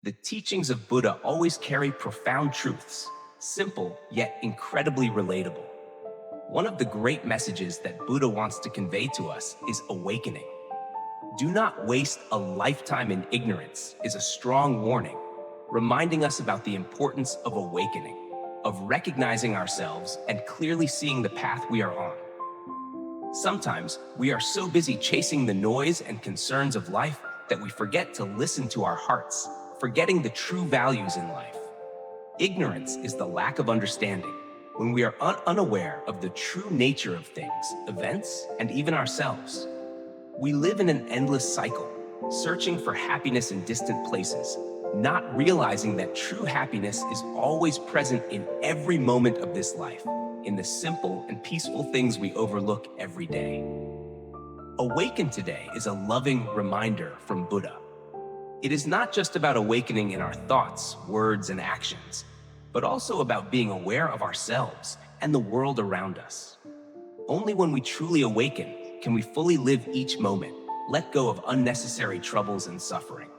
The teachings of Buddha always carry profound truths, simple yet incredibly relatable. One of the great messages that Buddha wants to convey to us is awakening. Do not waste a lifetime in ignorance is a strong warning, reminding us about the importance of awakening, of recognizing ourselves and clearly seeing the path we are on. Sometimes we are so busy chasing the noise and concerns of life that we forget to listen to our hearts, forgetting the true values in life. Ignorance is the lack of understanding, when we are unaware of the true nature of things, events, and even ourselves. We live in an endless cycle, searching for happiness in distant places, not realizing that true happiness is always present in every moment of this life, in the simple and peaceful things we overlook every day. Awaken today is a loving reminder from Buddha. It is not just about awakening in our thoughts, words, and actions, but also about being aware of ourselves and the world around us. Only when we truly awaken can we fully live each moment, let go of unnecessary troubles and suffering.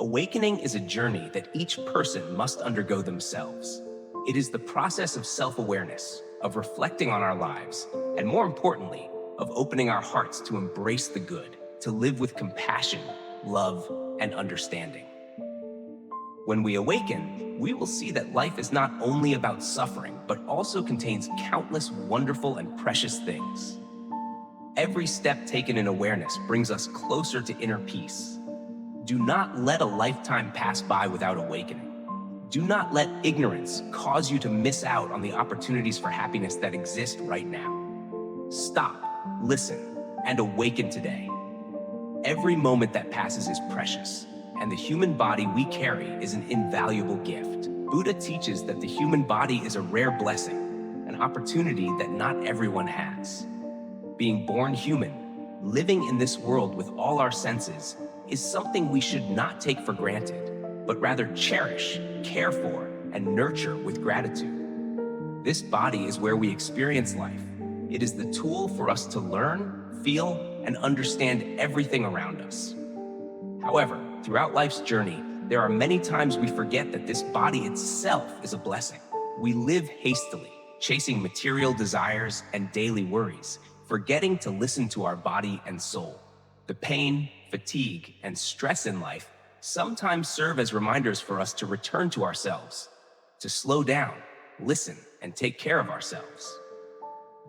Awakening is a journey that each person must undergo themselves. It is the process of self-awareness, of reflecting on our lives, and more importantly, of opening our hearts to embrace the good, to live with compassion, love, and understanding. When we awaken, we will see that life is not only about suffering, but also contains countless wonderful and precious things. Every step taken in awareness brings us closer to inner peace. Do not let a lifetime pass by without awakening. Do not let ignorance cause you to miss out on the opportunities for happiness that exist right now. Stop, listen, and awaken today. Every moment that passes is precious, and the human body we carry is an invaluable gift. Buddha teaches that the human body is a rare blessing, an opportunity that not everyone has. Being born human, living in this world with all our senses, is something we should not take for granted, but rather cherish, care for, and nurture with gratitude. This body is where we experience life. It is the tool for us to learn, feel, and understand everything around us. However, throughout life's journey, there are many times we forget that this body itself is a blessing. We live hastily, chasing material desires and daily worries, forgetting to listen to our body and soul. The pain, fatigue, and stress in life sometimes serve as reminders for us to return to ourselves, to slow down, listen, and take care of ourselves.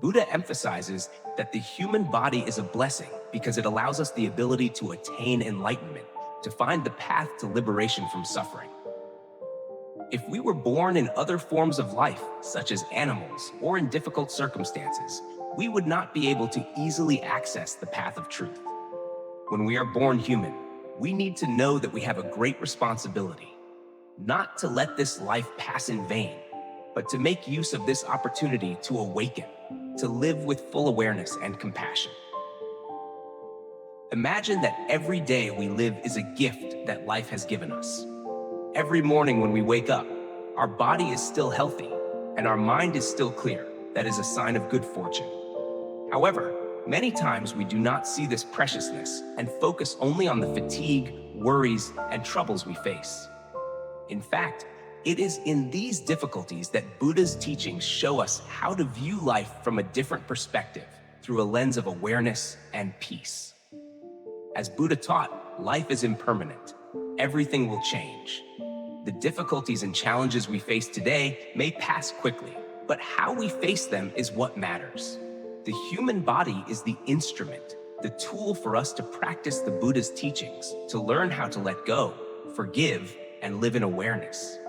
Buddha emphasizes that the human body is a blessing because it allows us the ability to attain enlightenment, to find the path to liberation from suffering. If we were born in other forms of life, such as animals or in difficult circumstances, we would not be able to easily access the path of truth. When we are born human, we need to know that we have a great responsibility, not to let this life pass in vain, but to make use of this opportunity to awaken, to live with full awareness and compassion. Imagine that every day we live is a gift that life has given us. Every morning when we wake up, our body is still healthy and our mind is still clear. That is a sign of good fortune. However, many times we do not see this preciousness and focus only on the fatigue, worries, and troubles we face. In fact, it is in these difficulties that Buddha's teachings show us how to view life from a different perspective, through a lens of awareness and peace. As Buddha taught, life is impermanent. Everything will change. The difficulties and challenges we face today may pass quickly, but how we face them is what matters. The human body is the instrument, the tool for us to practice the Buddha's teachings, to learn how to let go, forgive, and live in awareness.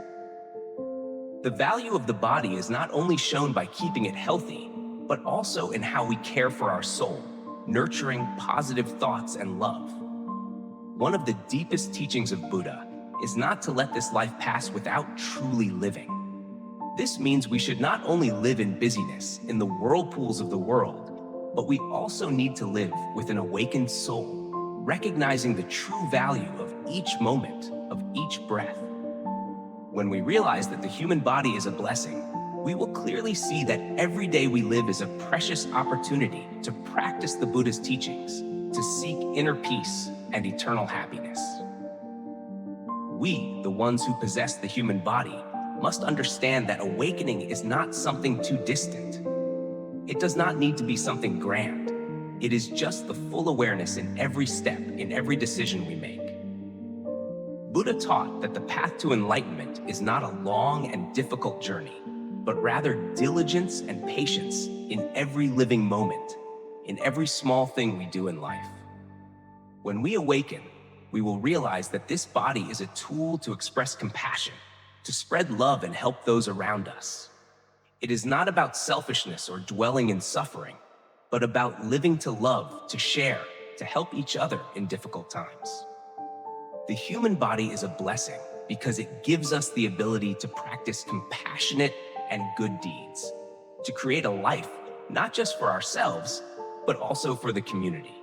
The value of the body is not only shown by keeping it healthy, but also in how we care for our soul, nurturing positive thoughts and love. One of the deepest teachings of Buddha is not to let this life pass without truly living. This means we should not only live in busyness, in the whirlpools of the world, but we also need to live with an awakened soul, recognizing the true value of each moment, of each breath. When we realize that the human body is a blessing, we will clearly see that every day we live is a precious opportunity to practice the Buddha's teachings, to seek inner peace and eternal happiness. We, the ones who possess the human body, must understand that awakening is not something too distant. It does not need to be something grand. It is just the full awareness in every step, in every decision we make. Buddha taught that the path to enlightenment is not a long and difficult journey, but rather diligence and patience in every living moment, in every small thing we do in life. When we awaken, we will realize that this body is a tool to express compassion, to spread love and help those around us. It is not about selfishness or dwelling in suffering, but about living to love, to share, to help each other in difficult times. The human body is a blessing because it gives us the ability to practice compassionate and good deeds, to create a life not just for ourselves, but also for the community.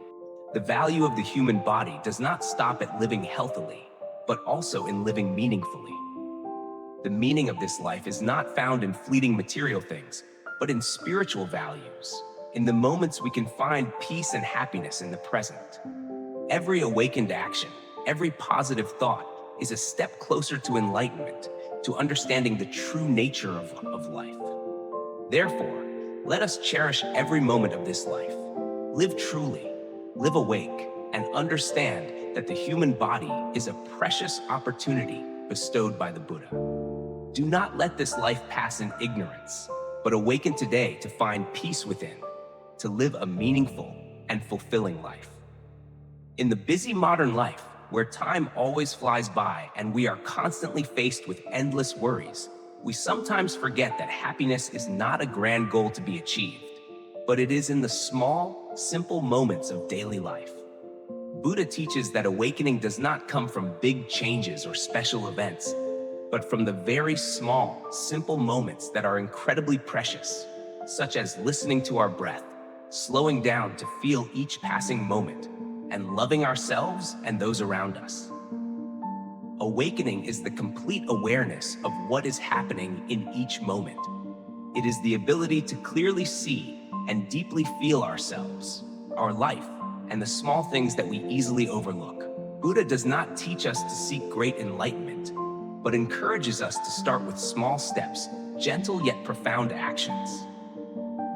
The value of the human body does not stop at living healthily, but also in living meaningfully. The meaning of this life is not found in fleeting material things, but in spiritual values, in the moments we can find peace and happiness in the present. Every awakened action, every positive thought is a step closer to enlightenment, to understanding the true nature of life. Therefore, let us cherish every moment of this life. Live truly, live awake, and understand that the human body is a precious opportunity bestowed by the Buddha. Do not let this life pass in ignorance, but awaken today to find peace within, to live a meaningful and fulfilling life. In the busy modern life, where time always flies by and we are constantly faced with endless worries, we sometimes forget that happiness is not a grand goal to be achieved, but it is in the small, simple moments of daily life. Buddha teaches that awakening does not come from big changes or special events, but from the very small, simple moments that are incredibly precious, such as listening to our breath, slowing down to feel each passing moment, and loving ourselves and those around us. Awakening is the complete awareness of what is happening in each moment. It is the ability to clearly see and deeply feel ourselves, our life, and the small things that we easily overlook. Buddha does not teach us to seek great enlightenment, but encourages us to start with small steps, gentle yet profound actions.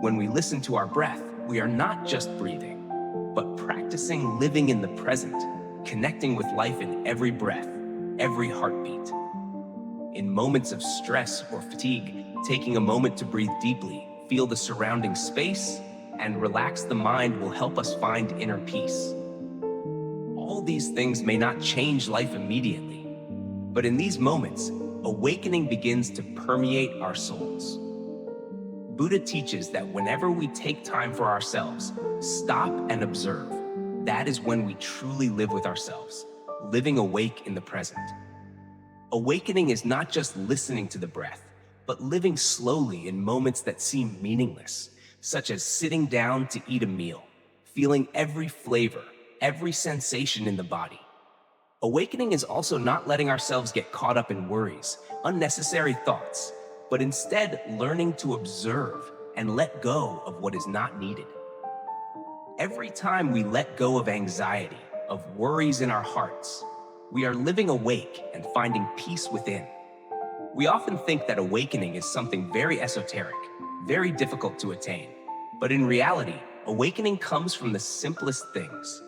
When we listen to our breath, we are not just breathing, but practicing living in the present, connecting with life in every breath, every heartbeat. In moments of stress or fatigue, taking a moment to breathe deeply, feel the surrounding space, and relax the mind will help us find inner peace. All these things may not change life immediately, but in these moments, awakening begins to permeate our souls. Buddha teaches that whenever we take time for ourselves, stop and observe, that is when we truly live with ourselves, living awake in the present. Awakening is not just listening to the breath, but living slowly in moments that seem meaningless, such as sitting down to eat a meal, feeling every flavor, every sensation in the body. Awakening is also not letting ourselves get caught up in worries, unnecessary thoughts, but instead learning to observe and let go of what is not needed. Every time we let go of anxiety, of worries in our hearts, we are living awake and finding peace within. We often think that awakening is something very esoteric, very difficult to attain. But in reality, awakening comes from the simplest things.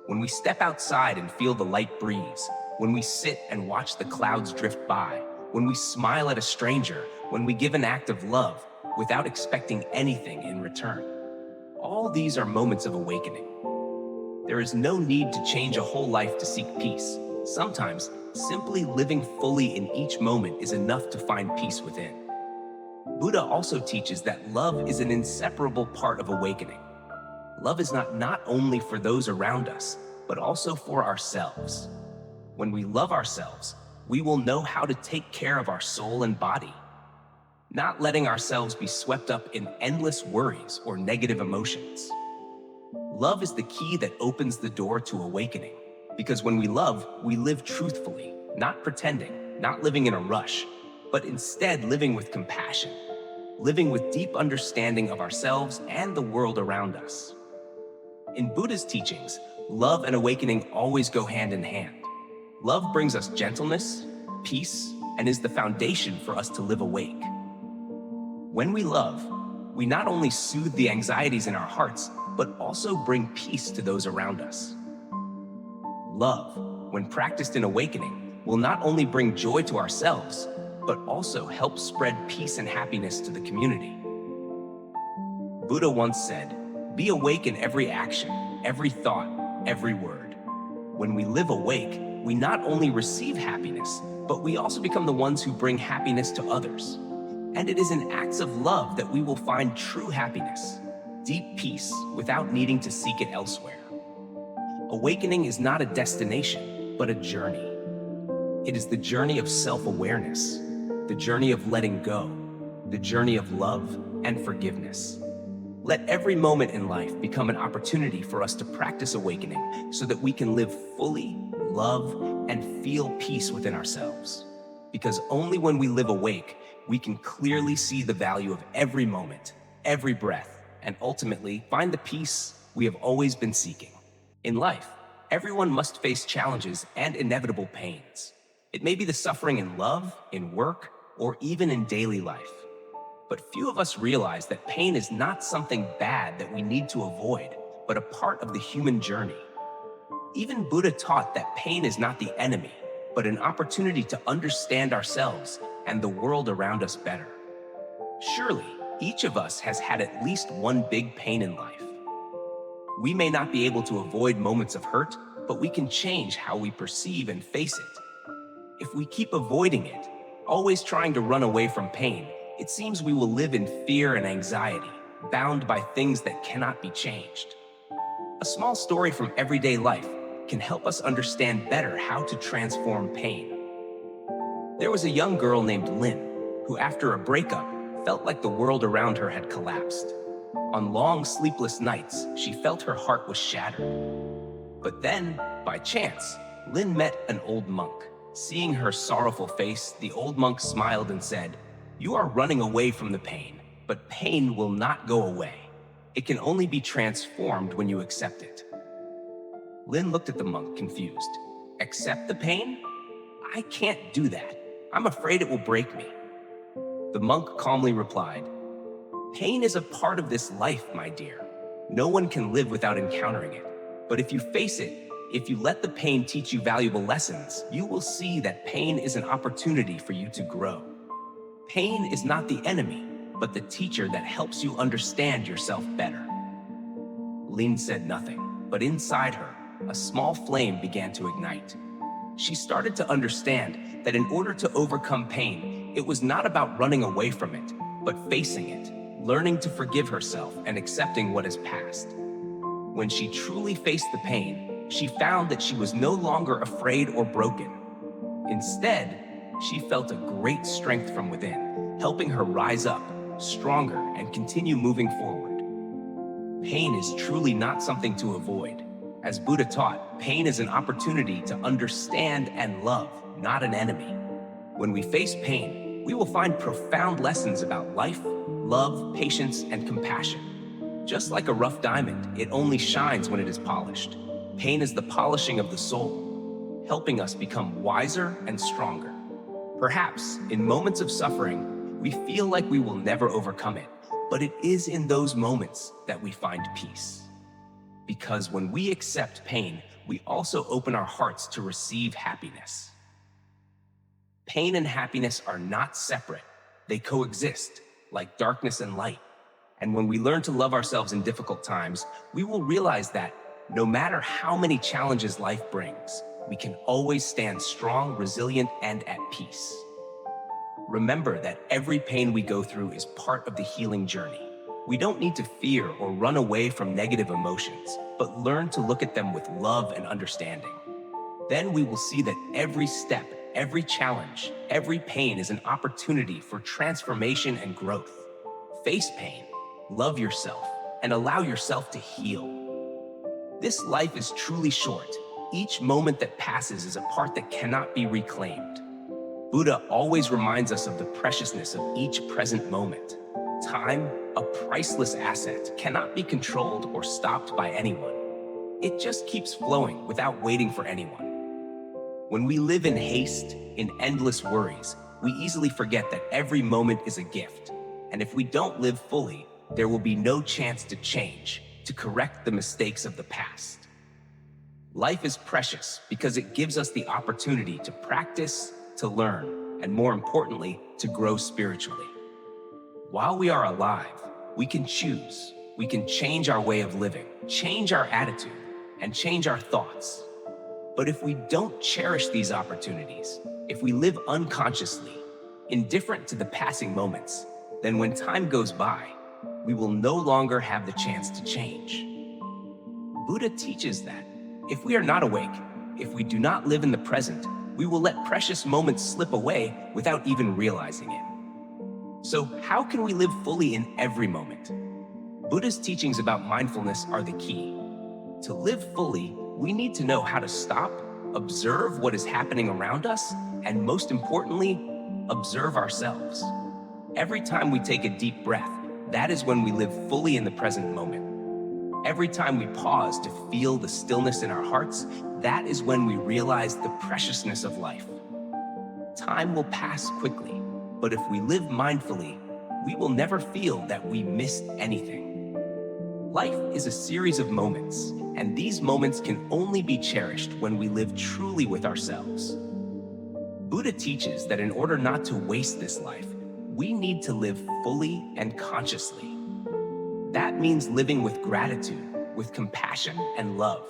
When we step outside and feel the light breeze, when we sit and watch the clouds drift by, when we smile at a stranger, when we give an act of love without expecting anything in return. All these are moments of awakening. There is no need to change a whole life to seek peace. Sometimes, simply living fully in each moment is enough to find peace within. Buddha also teaches that love is an inseparable part of awakening. Love is not only for those around us, but also for ourselves. When we love ourselves, we will know how to take care of our soul and body, not letting ourselves be swept up in endless worries or negative emotions. Love is the key that opens the door to awakening, because when we love, we live truthfully, not pretending, not living in a rush, but instead living with compassion, living with deep understanding of ourselves and the world around us. In Buddha's teachings, love and awakening always go hand in hand. Love brings us gentleness, peace, and is the foundation for us to live awake. When we love, we not only soothe the anxieties in our hearts, but also bring peace to those around us. Love, when practiced in awakening, will not only bring joy to ourselves, but also help spread peace and happiness to the community. Buddha once said, "Be awake in every action, every thought, every word." When we live awake, we not only receive happiness, but we also become the ones who bring happiness to others. And it is in acts of love that we will find true happiness, deep peace, without needing to seek it elsewhere. Awakening is not a destination, but a journey. It is the journey of self-awareness, the journey of letting go, the journey of love and forgiveness. Let every moment in life become an opportunity for us to practice awakening so that we can live fully, love, and feel peace within ourselves. Because only when we live awake, we can clearly see the value of every moment, every breath, and ultimately find the peace we have always been seeking. In life, everyone must face challenges and inevitable pains. It may be the suffering in love, in work, or even in daily life. But few of us realize that pain is not something bad that we need to avoid, but a part of the human journey. Even Buddha taught that pain is not the enemy, but an opportunity to understand ourselves and the world around us better. Surely, each of us has had at least one big pain in life. We may not be able to avoid moments of hurt, but we can change how we perceive and face it. If we keep avoiding it, always trying to run away from pain, it seems we will live in fear and anxiety, bound by things that cannot be changed. A small story from everyday life can help us understand better how to transform pain. There was a young girl named Lynn, who after a breakup, felt like the world around her had collapsed. On long, sleepless nights, she felt her heart was shattered. But then, by chance, Lynn met an old monk. Seeing her sorrowful face, the old monk smiled and said, "You are running away from the pain, but pain will not go away. It can only be transformed when you accept it." Lynn looked at the monk, confused. "Accept the pain? I can't do that. I'm afraid it will break me." The monk calmly replied, "Pain is a part of this life, my dear. No one can live without encountering it. But if you face it, if you let the pain teach you valuable lessons, you will see that pain is an opportunity for you to grow. Pain is not the enemy, but the teacher that helps you understand yourself better." Lynn said nothing, but inside her, a small flame began to ignite. She started to understand that in order to overcome pain, it was not about running away from it, but facing it, learning to forgive herself and accepting what is past. When she truly faced the pain, she found that she was no longer afraid or broken. Instead, she felt a great strength from within, helping her rise up, stronger, and continue moving forward. Pain is truly not something to avoid. As Buddha taught, pain is an opportunity to understand and love, not an enemy. When we face pain, we will find profound lessons about life, love, patience, and compassion. Just like a rough diamond, it only shines when it is polished. Pain is the polishing of the soul, helping us become wiser and stronger. Perhaps, in moments of suffering, we feel like we will never overcome it, but it is in those moments that we find peace. Because when we accept pain, we also open our hearts to receive happiness. Pain and happiness are not separate. They coexist, like darkness and light. And when we learn to love ourselves in difficult times, we will realize that no matter how many challenges life brings, we can always stand strong, resilient, and at peace. Remember that every pain we go through is part of the healing journey. We don't need to fear or run away from negative emotions, but learn to look at them with love and understanding. Then we will see that every step, every challenge, every pain is an opportunity for transformation and growth. Face pain, love yourself, and allow yourself to heal. This life is truly short. Each moment that passes is a part that cannot be reclaimed. Buddha always reminds us of the preciousness of each present moment. Time, a priceless asset, cannot be controlled or stopped by anyone. It just keeps flowing without waiting for anyone. When we live in haste, in endless worries, we easily forget that every moment is a gift. And if we don't live fully, there will be no chance to change, to correct the mistakes of the past. Life is precious because it gives us the opportunity to practice, to learn, and more importantly, to grow spiritually. While we are alive, we can choose. We can change our way of living, change our attitude, and change our thoughts. But if we don't cherish these opportunities, if we live unconsciously, indifferent to the passing moments, then when time goes by, we will no longer have the chance to change. Buddha teaches that if we are not awake, if we do not live in the present, we will let precious moments slip away without even realizing it. So how can we live fully in every moment? Buddha's teachings about mindfulness are the key. To live fully, we need to know how to stop, observe what is happening around us, and most importantly, observe ourselves. Every time we take a deep breath, that is when we live fully in the present moment. Every time we pause to feel the stillness in our hearts, that is when we realize the preciousness of life. Time will pass quickly, but if we live mindfully, we will never feel that we missed anything. Life is a series of moments, and these moments can only be cherished when we live truly with ourselves. Buddha teaches that in order not to waste this life, we need to live fully and consciously. That means living with gratitude, with compassion and love,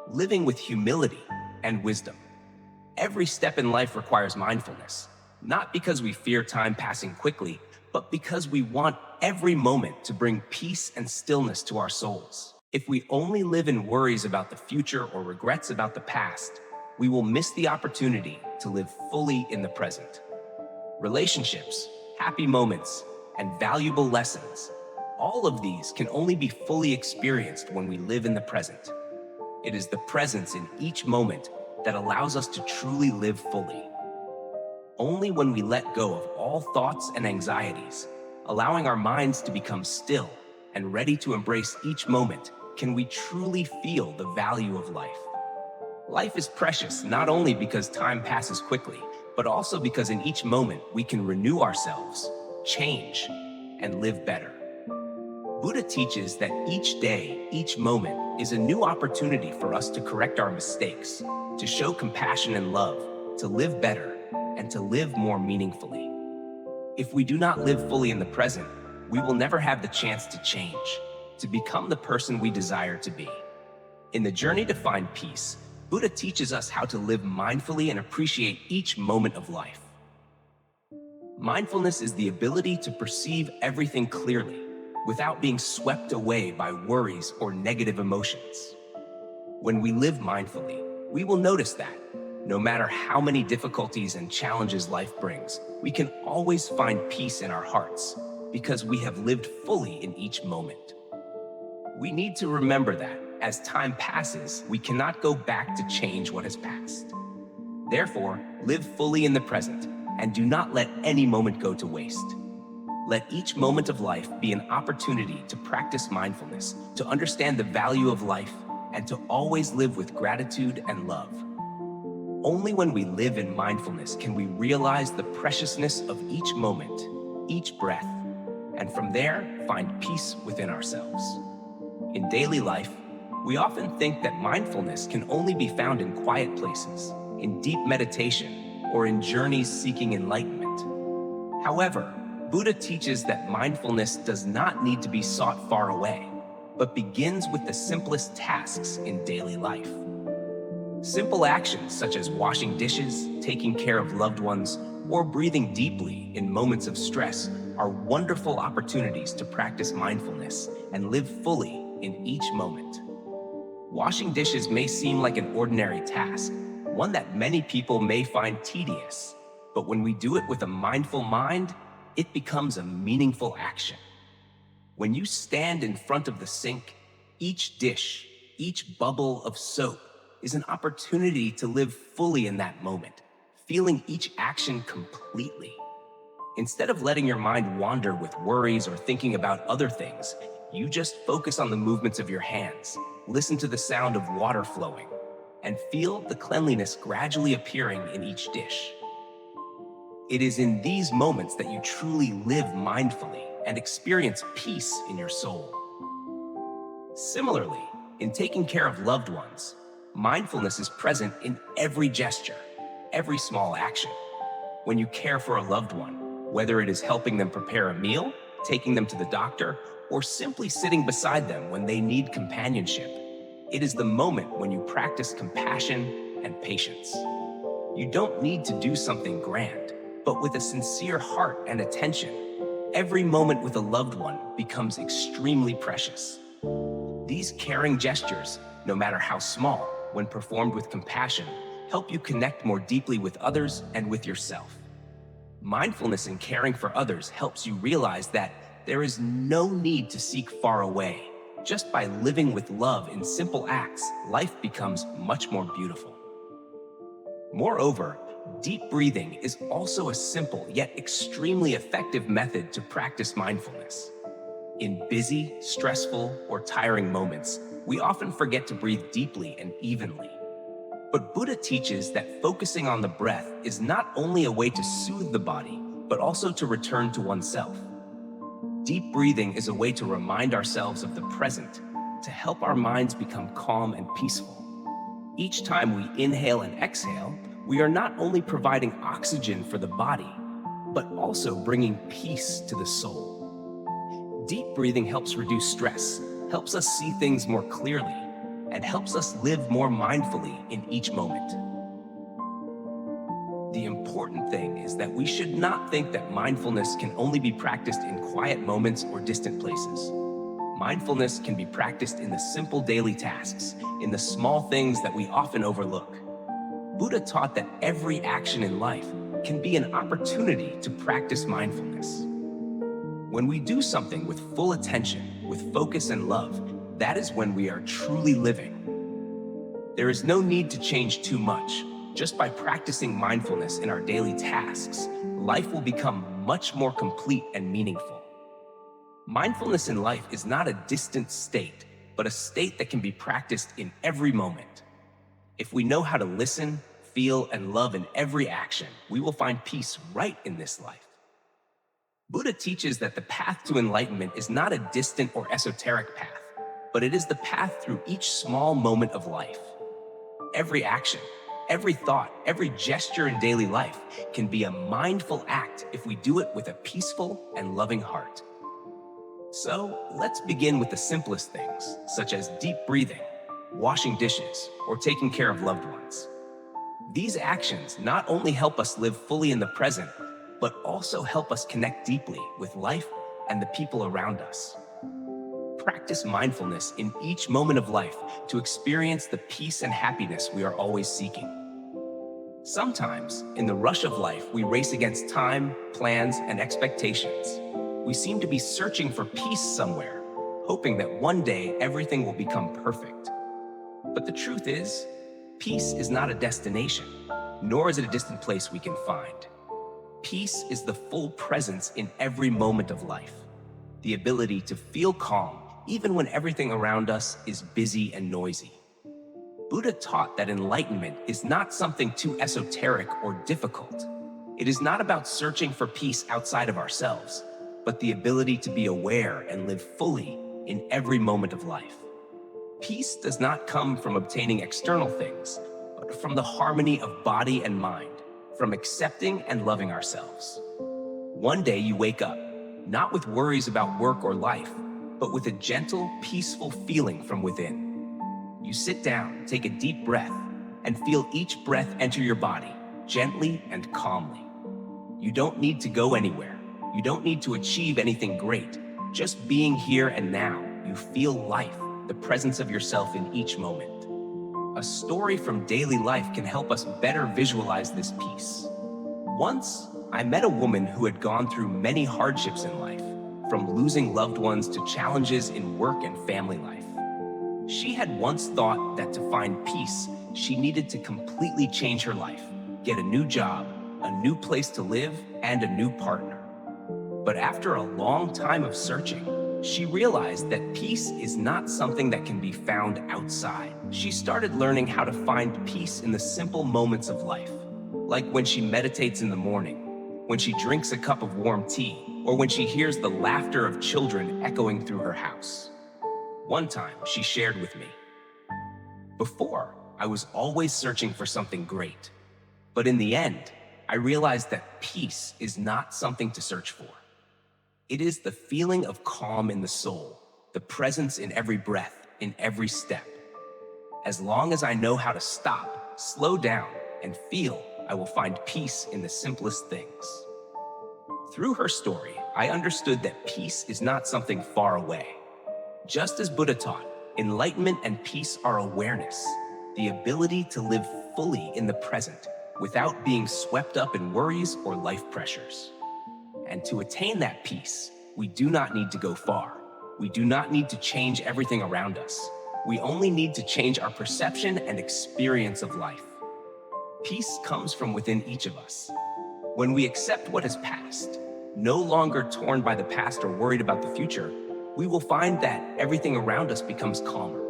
living with humility and wisdom. Every step in life requires mindfulness, not because we fear time passing quickly, but because we want every moment to bring peace and stillness to our souls. If we only live in worries about the future or regrets about the past, we will miss the opportunity to live fully in the present. Relationships, happy moments, and valuable lessons, all of these can only be fully experienced when we live in the present. It is the presence in each moment that allows us to truly live fully. Only when we let go of all thoughts and anxieties, allowing our minds to become still and ready to embrace each moment, can we truly feel the value of life. Life is precious not only because time passes quickly, but also because in each moment we can renew ourselves, change, and live better. Buddha teaches that each day, each moment is a new opportunity for us to correct our mistakes, to show compassion and love, to live better, and to live more meaningfully. If we do not live fully in the present, we will never have the chance to change, to become the person we desire to be. In the journey to find peace, Buddha teaches us how to live mindfully and appreciate each moment of life. Mindfulness is the ability to perceive everything clearly, without being swept away by worries or negative emotions. When we live mindfully, we will notice that no matter how many difficulties and challenges life brings, we can always find peace in our hearts because we have lived fully in each moment. We need to remember that as time passes, we cannot go back to change what has passed. Therefore, live fully in the present and do not let any moment go to waste. Let each moment of life be an opportunity to practice mindfulness, to understand the value of life, and to always live with gratitude and love. Only when we live in mindfulness can we realize the preciousness of each moment, each breath, and from there find peace within ourselves. In daily life, we often think that mindfulness can only be found in quiet places, in deep meditation, or in journeys seeking enlightenment. However, Buddha teaches that mindfulness does not need to be sought far away, but begins with the simplest tasks in daily life. Simple actions such as washing dishes, taking care of loved ones, or breathing deeply in moments of stress are wonderful opportunities to practice mindfulness and live fully in each moment. Washing dishes may seem like an ordinary task, one that many people may find tedious, but when we do it with a mindful mind, it becomes a meaningful action. When you stand in front of the sink, each dish, each bubble of soap is an opportunity to live fully in that moment, feeling each action completely. Instead of letting your mind wander with worries or thinking about other things, you just focus on the movements of your hands, listen to the sound of water flowing, and feel the cleanliness gradually appearing in each dish. It is in these moments that you truly live mindfully and experience peace in your soul. Similarly, in taking care of loved ones, mindfulness is present in every gesture, every small action. When you care for a loved one, whether it is helping them prepare a meal, taking them to the doctor, or simply sitting beside them when they need companionship, it is the moment when you practice compassion and patience. You don't need to do something grand, but with a sincere heart and attention, every moment with a loved one becomes extremely precious. These caring gestures, no matter how small, when performed with compassion, help you connect more deeply with others and with yourself. Mindfulness in caring for others helps you realize that there is no need to seek far away. Just by living with love in simple acts, life becomes much more beautiful. Moreover, deep breathing is also a simple yet extremely effective method to practice mindfulness. In busy, stressful, or tiring moments, we often forget to breathe deeply and evenly. But Buddha teaches that focusing on the breath is not only a way to soothe the body, but also to return to oneself. Deep breathing is a way to remind ourselves of the present, to help our minds become calm and peaceful. Each time we inhale and exhale, we are not only providing oxygen for the body, but also bringing peace to the soul. Deep breathing helps reduce stress, helps us see things more clearly, and helps us live more mindfully in each moment. The important thing is that we should not think that mindfulness can only be practiced in quiet moments or distant places. Mindfulness can be practiced in the simple daily tasks, in the small things that we often overlook. Buddha taught that every action in life can be an opportunity to practice mindfulness. When we do something with full attention, with focus and love, that is when we are truly living. There is no need to change too much. Just by practicing mindfulness in our daily tasks, life will become much more complete and meaningful. Mindfulness in life is not a distant state, but a state that can be practiced in every moment. If we know how to listen, feel, and love in every action, we will find peace right in this life. Buddha teaches that the path to enlightenment is not a distant or esoteric path, but it is the path through each small moment of life. Every action, every thought, every gesture in daily life can be a mindful act if we do it with a peaceful and loving heart. So let's begin with the simplest things, such as deep breathing, washing dishes, or taking care of loved ones. These actions not only help us live fully in the present, but also help us connect deeply with life and the people around us. Practice mindfulness in each moment of life to experience the peace and happiness we are always seeking. Sometimes, in the rush of life, we race against time, plans, and expectations. We seem to be searching for peace somewhere, hoping that one day everything will become perfect. But the truth is, peace is not a destination, nor is it a distant place we can find. Peace is the full presence in every moment of life, the ability to feel calm even when everything around us is busy and noisy. Buddha taught that enlightenment is not something too esoteric or difficult. It is not about searching for peace outside of ourselves, but the ability to be aware and live fully in every moment of life. Peace does not come from obtaining external things, but from the harmony of body and mind, from accepting and loving ourselves. One day you wake up, not with worries about work or life, but with a gentle, peaceful feeling from within. You sit down, take a deep breath, and feel each breath enter your body, gently and calmly. You don't need to go anywhere. You don't need to achieve anything great. Just being here and now, you feel life, the presence of yourself in each moment. A story from daily life can help us better visualize this peace. Once, I met a woman who had gone through many hardships in life, from losing loved ones to challenges in work and family life. She had once thought that to find peace, she needed to completely change her life, get a new job, a new place to live, and a new partner. But after a long time of searching, she realized that peace is not something that can be found outside. She started learning how to find peace in the simple moments of life, like when she meditates in the morning, when she drinks a cup of warm tea, or when she hears the laughter of children echoing through her house. One time, she shared with me, "Before, I was always searching for something great. But in the end, I realized that peace is not something to search for. It is the feeling of calm in the soul, the presence in every breath, in every step. As long as I know how to stop, slow down, and feel, I will find peace in the simplest things." Through her story, I understood that peace is not something far away. Just as Buddha taught, enlightenment and peace are awareness, the ability to live fully in the present without being swept up in worries or life pressures. And to attain that peace, we do not need to go far. We do not need to change everything around us. We only need to change our perception and experience of life. Peace comes from within each of us. When we accept what has passed, no longer torn by the past or worried about the future, we will find that everything around us becomes calmer.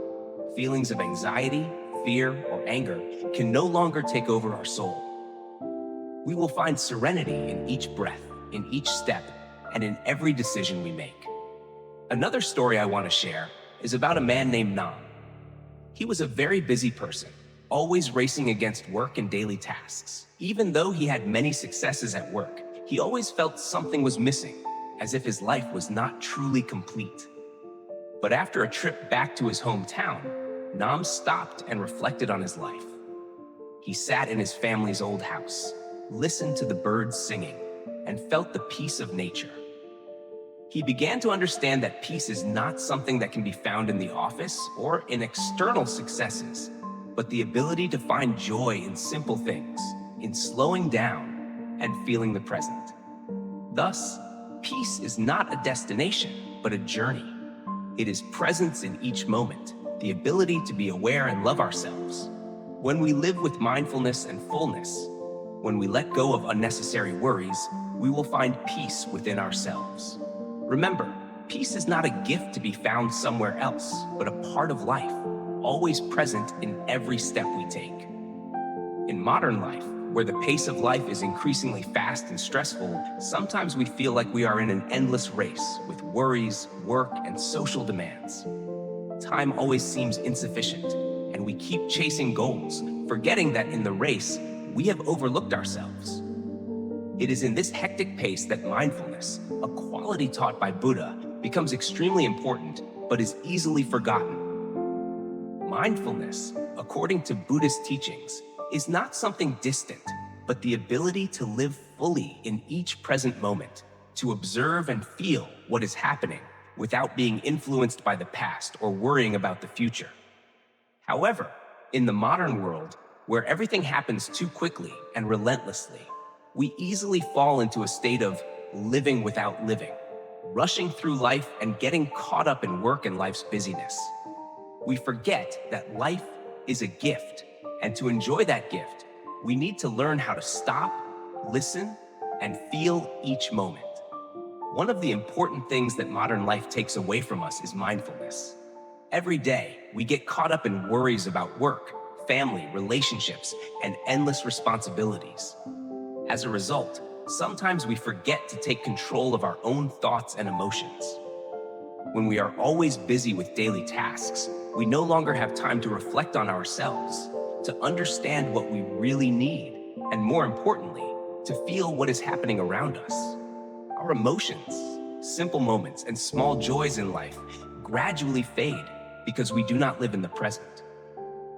Feelings of anxiety, fear, or anger can no longer take over our soul. We will find serenity in each breath, in each step, and in every decision we make. Another story I want to share is about a man named Nam. He was a very busy person, always racing against work and daily tasks. Even though he had many successes at work, he always felt something was missing, as if his life was not truly complete. But after a trip back to his hometown, Nam stopped and reflected on his life. He sat in his family's old house, listened to the birds singing, and felt the peace of nature. He began to understand that peace is not something that can be found in the office or in external successes, but the ability to find joy in simple things, in slowing down and feeling the present. Thus, peace is not a destination, but a journey. It is presence in each moment, the ability to be aware and love ourselves. When we live with mindfulness and fullness, when we let go of unnecessary worries, we will find peace within ourselves. Remember, peace is not a gift to be found somewhere else, but a part of life, always present in every step we take. In modern life, where the pace of life is increasingly fast and stressful, sometimes we feel like we are in an endless race with worries, work, and social demands. Time always seems insufficient, and we keep chasing goals, forgetting that in the race, we have overlooked ourselves. It is in this hectic pace that mindfulness, a quality taught by Buddha, becomes extremely important, but is easily forgotten. Mindfulness, according to Buddhist teachings, is not something distant, but the ability to live fully in each present moment, to observe and feel what is happening without being influenced by the past or worrying about the future. However, in the modern world, where everything happens too quickly and relentlessly, we easily fall into a state of living without living, rushing through life and getting caught up in work and life's busyness. We forget that life is a gift, and to enjoy that gift, we need to learn how to stop, listen, and feel each moment. One of the important things that modern life takes away from us is mindfulness. Every day, we get caught up in worries about work, family, relationships, and endless responsibilities. As a result, sometimes we forget to take control of our own thoughts and emotions. When we are always busy with daily tasks, we no longer have time to reflect on ourselves, to understand what we really need, and more importantly, to feel what is happening around us. Our emotions, simple moments, and small joys in life gradually fade because we do not live in the present.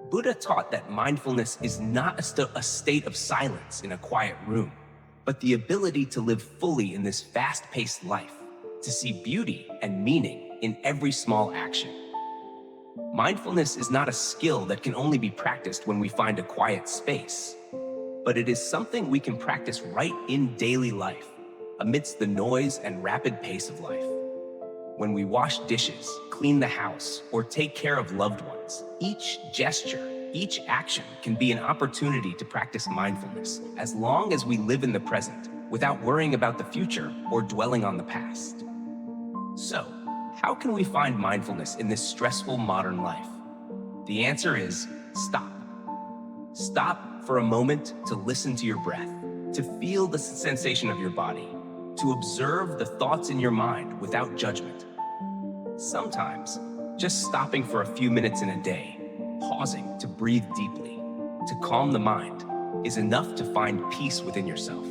Buddha taught that mindfulness is not a state of silence in a quiet room, but the ability to live fully in this fast-paced life, to see beauty and meaning in every small action. Mindfulness is not a skill that can only be practiced when we find a quiet space, but it is something we can practice right in daily life, amidst the noise and rapid pace of life. When we wash dishes, clean the house, or take care of loved ones, each gesture, each action can be an opportunity to practice mindfulness, as long as we live in the present, without worrying about the future or dwelling on the past. So, How can we find mindfulness in this stressful modern life? The answer is stop. Stop for a moment to listen to your breath, to feel the sensation of your body, to observe the thoughts in your mind without judgment. Sometimes, just stopping for a few minutes in a day, pausing to breathe deeply, to calm the mind, is enough to find peace within yourself.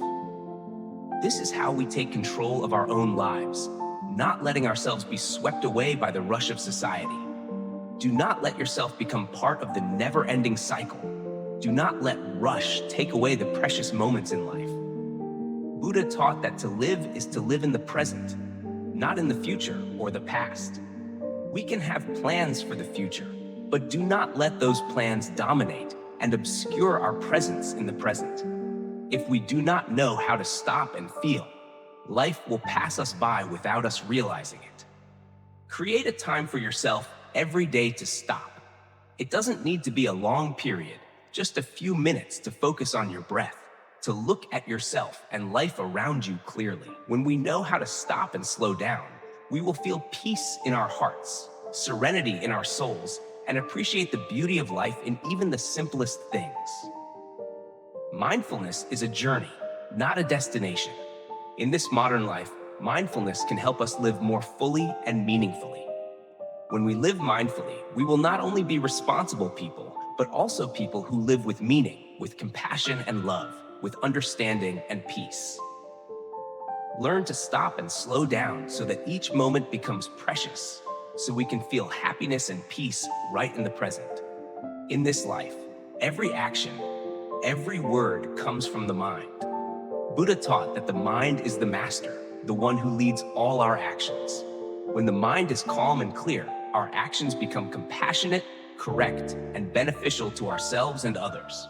This is how we take control of our own lives, not letting ourselves be swept away by the rush of society. Do not let yourself become part of the never-ending cycle. Do not let rush take away the precious moments in life. Buddha taught that to live is to live in the present, not in the future or the past. We can have plans for the future, but do not let those plans dominate and obscure our presence in the present. If we do not know how to stop and feel, life will pass us by without us realizing it. Create a time for yourself every day to stop. It doesn't need to be a long period, just a few minutes to focus on your breath, to look at yourself and life around you clearly. When we know how to stop and slow down, we will feel peace in our hearts, serenity in our souls, and appreciate the beauty of life in even the simplest things. Mindfulness is a journey, not a destination. In this modern life, mindfulness can help us live more fully and meaningfully. When we live mindfully, we will not only be responsible people, but also people who live with meaning, with compassion and love, with understanding and peace. Learn to stop and slow down so that each moment becomes precious, so we can feel happiness and peace right in the present. In this life, every action, every word comes from the mind. Buddha taught that the mind is the master, the one who leads all our actions. When the mind is calm and clear, our actions become compassionate, correct, and beneficial to ourselves and others.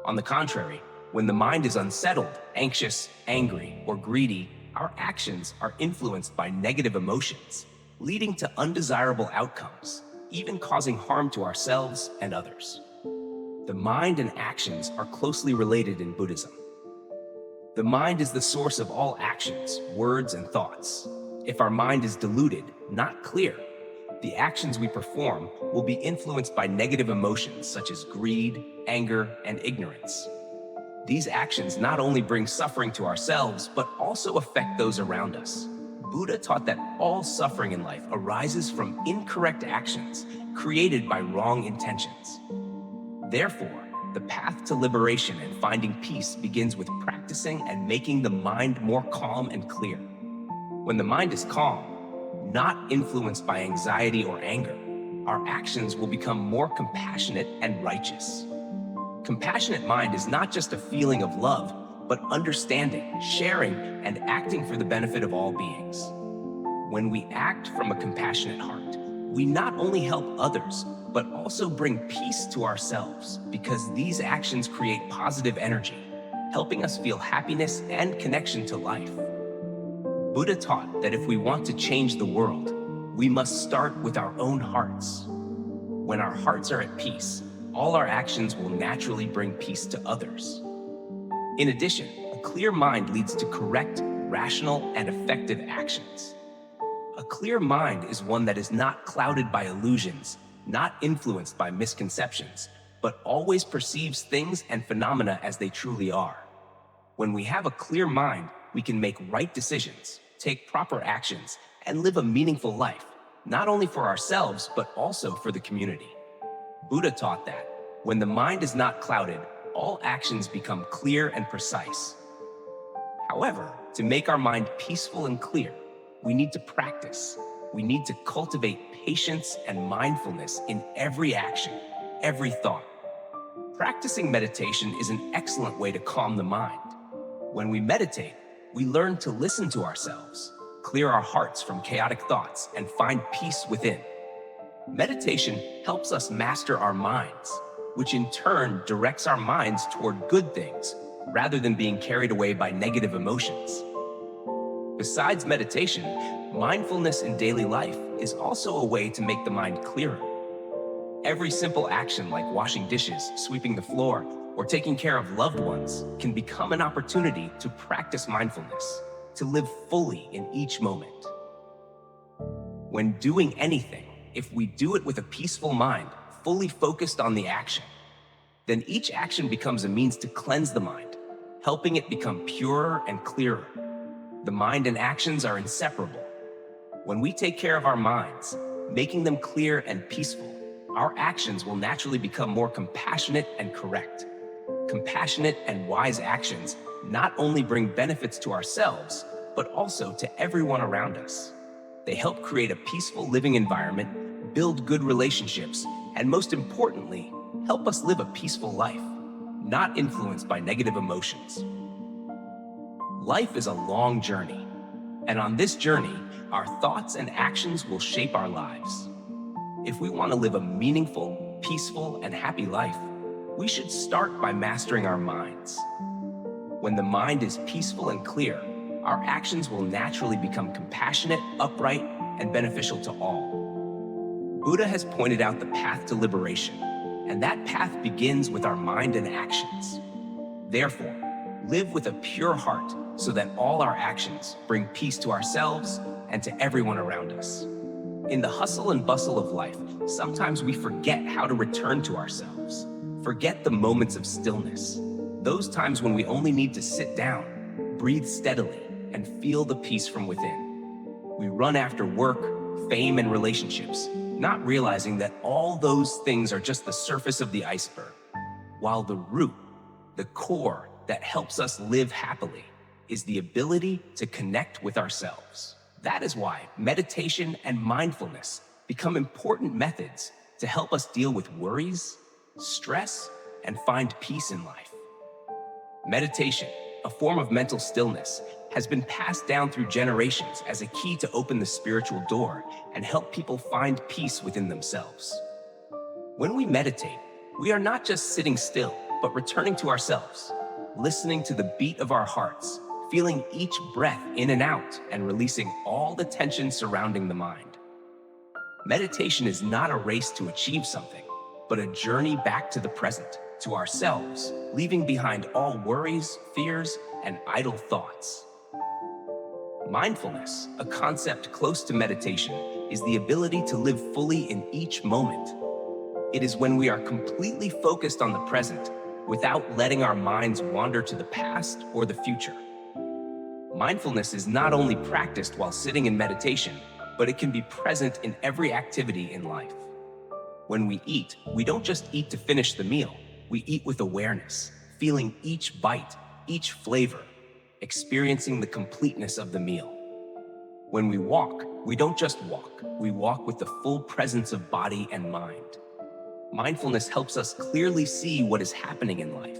On the contrary, when the mind is unsettled, anxious, angry, or greedy, our actions are influenced by negative emotions, leading to undesirable outcomes, even causing harm to ourselves and others. The mind and actions are closely related in Buddhism. The mind is the source of all actions, words, and thoughts. If our mind is diluted, not clear, the actions we perform will be influenced by negative emotions such as greed, anger, and ignorance. These actions not only bring suffering to ourselves, but also affect those around us. Buddha taught that all suffering in life arises from incorrect actions created by wrong intentions. Therefore, the path to liberation and finding peace begins with practicing and making the mind more calm and clear. When the mind is calm, not influenced by anxiety or anger, our actions will become more compassionate and righteous. Compassionate mind is not just a feeling of love, but understanding, sharing, and acting for the benefit of all beings. When we act from a compassionate heart, we not only help others, but also bring peace to ourselves, because these actions create positive energy, helping us feel happiness and connection to life. Buddha taught that if we want to change the world, we must start with our own hearts. When our hearts are at peace, all our actions will naturally bring peace to others. In addition, a clear mind leads to correct, rational, and effective actions. A clear mind is one that is not clouded by illusions, not influenced by misconceptions, but always perceives things and phenomena as they truly are. When we have a clear mind, we can make right decisions, take proper actions, and live a meaningful life, not only for ourselves, but also for the community. Buddha taught that when the mind is not clouded, all actions become clear and precise. However, to make our mind peaceful and clear, we need to practice. We need to cultivate patience and mindfulness in every action, every thought. Practicing meditation is an excellent way to calm the mind. When we meditate, we learn to listen to ourselves, clear our hearts from chaotic thoughts, and find peace within. Meditation helps us master our minds, which in turn directs our minds toward good things, rather than being carried away by negative emotions. Besides meditation, mindfulness in daily life is also a way to make the mind clearer. Every simple action like washing dishes, sweeping the floor, or taking care of loved ones can become an opportunity to practice mindfulness, to live fully in each moment. When doing anything, if we do it with a peaceful mind, fully focused on the action, then each action becomes a means to cleanse the mind, helping it become purer and clearer. The mind and actions are inseparable. When we take care of our minds, making them clear and peaceful, our actions will naturally become more compassionate and correct. Compassionate and wise actions not only bring benefits to ourselves, but also to everyone around us. They help create a peaceful living environment, build good relationships, and most importantly, help us live a peaceful life, not influenced by negative emotions. Life is a long journey, and on this journey, our thoughts and actions will shape our lives. If we want to live a meaningful, peaceful, and happy life, we should start by mastering our minds. When the mind is peaceful and clear, our actions will naturally become compassionate, upright, and beneficial to all. Buddha has pointed out the path to liberation, and that path begins with our mind and actions. Therefore, live with a pure heart so that all our actions bring peace to ourselves and to everyone around us. In the hustle and bustle of life, sometimes we forget how to return to ourselves, forget the moments of stillness, those times when we only need to sit down, breathe steadily, and feel the peace from within. We run after work, fame, and relationships, not realizing that all those things are just the surface of the iceberg, while the root, the core that helps us live happily, is the ability to connect with ourselves. That is why meditation and mindfulness become important methods to help us deal with worries, stress, and find peace in life. Meditation, a form of mental stillness, has been passed down through generations as a key to open the spiritual door and help people find peace within themselves. When we meditate, we are not just sitting still, but returning to ourselves, listening to the beat of our hearts, feeling each breath in and out, and releasing all the tension surrounding the mind. Meditation is not a race to achieve something, but a journey back to the present, to ourselves, leaving behind all worries, fears, and idle thoughts. Mindfulness, a concept close to meditation, is the ability to live fully in each moment. It is when we are completely focused on the present, without letting our minds wander to the past or the future. Mindfulness is not only practiced while sitting in meditation, but it can be present in every activity in life. When we eat, we don't just eat to finish the meal. We eat with awareness, feeling each bite, each flavor, experiencing the completeness of the meal. When we walk, we don't just walk. We walk with the full presence of body and mind. Mindfulness helps us clearly see what is happening in life,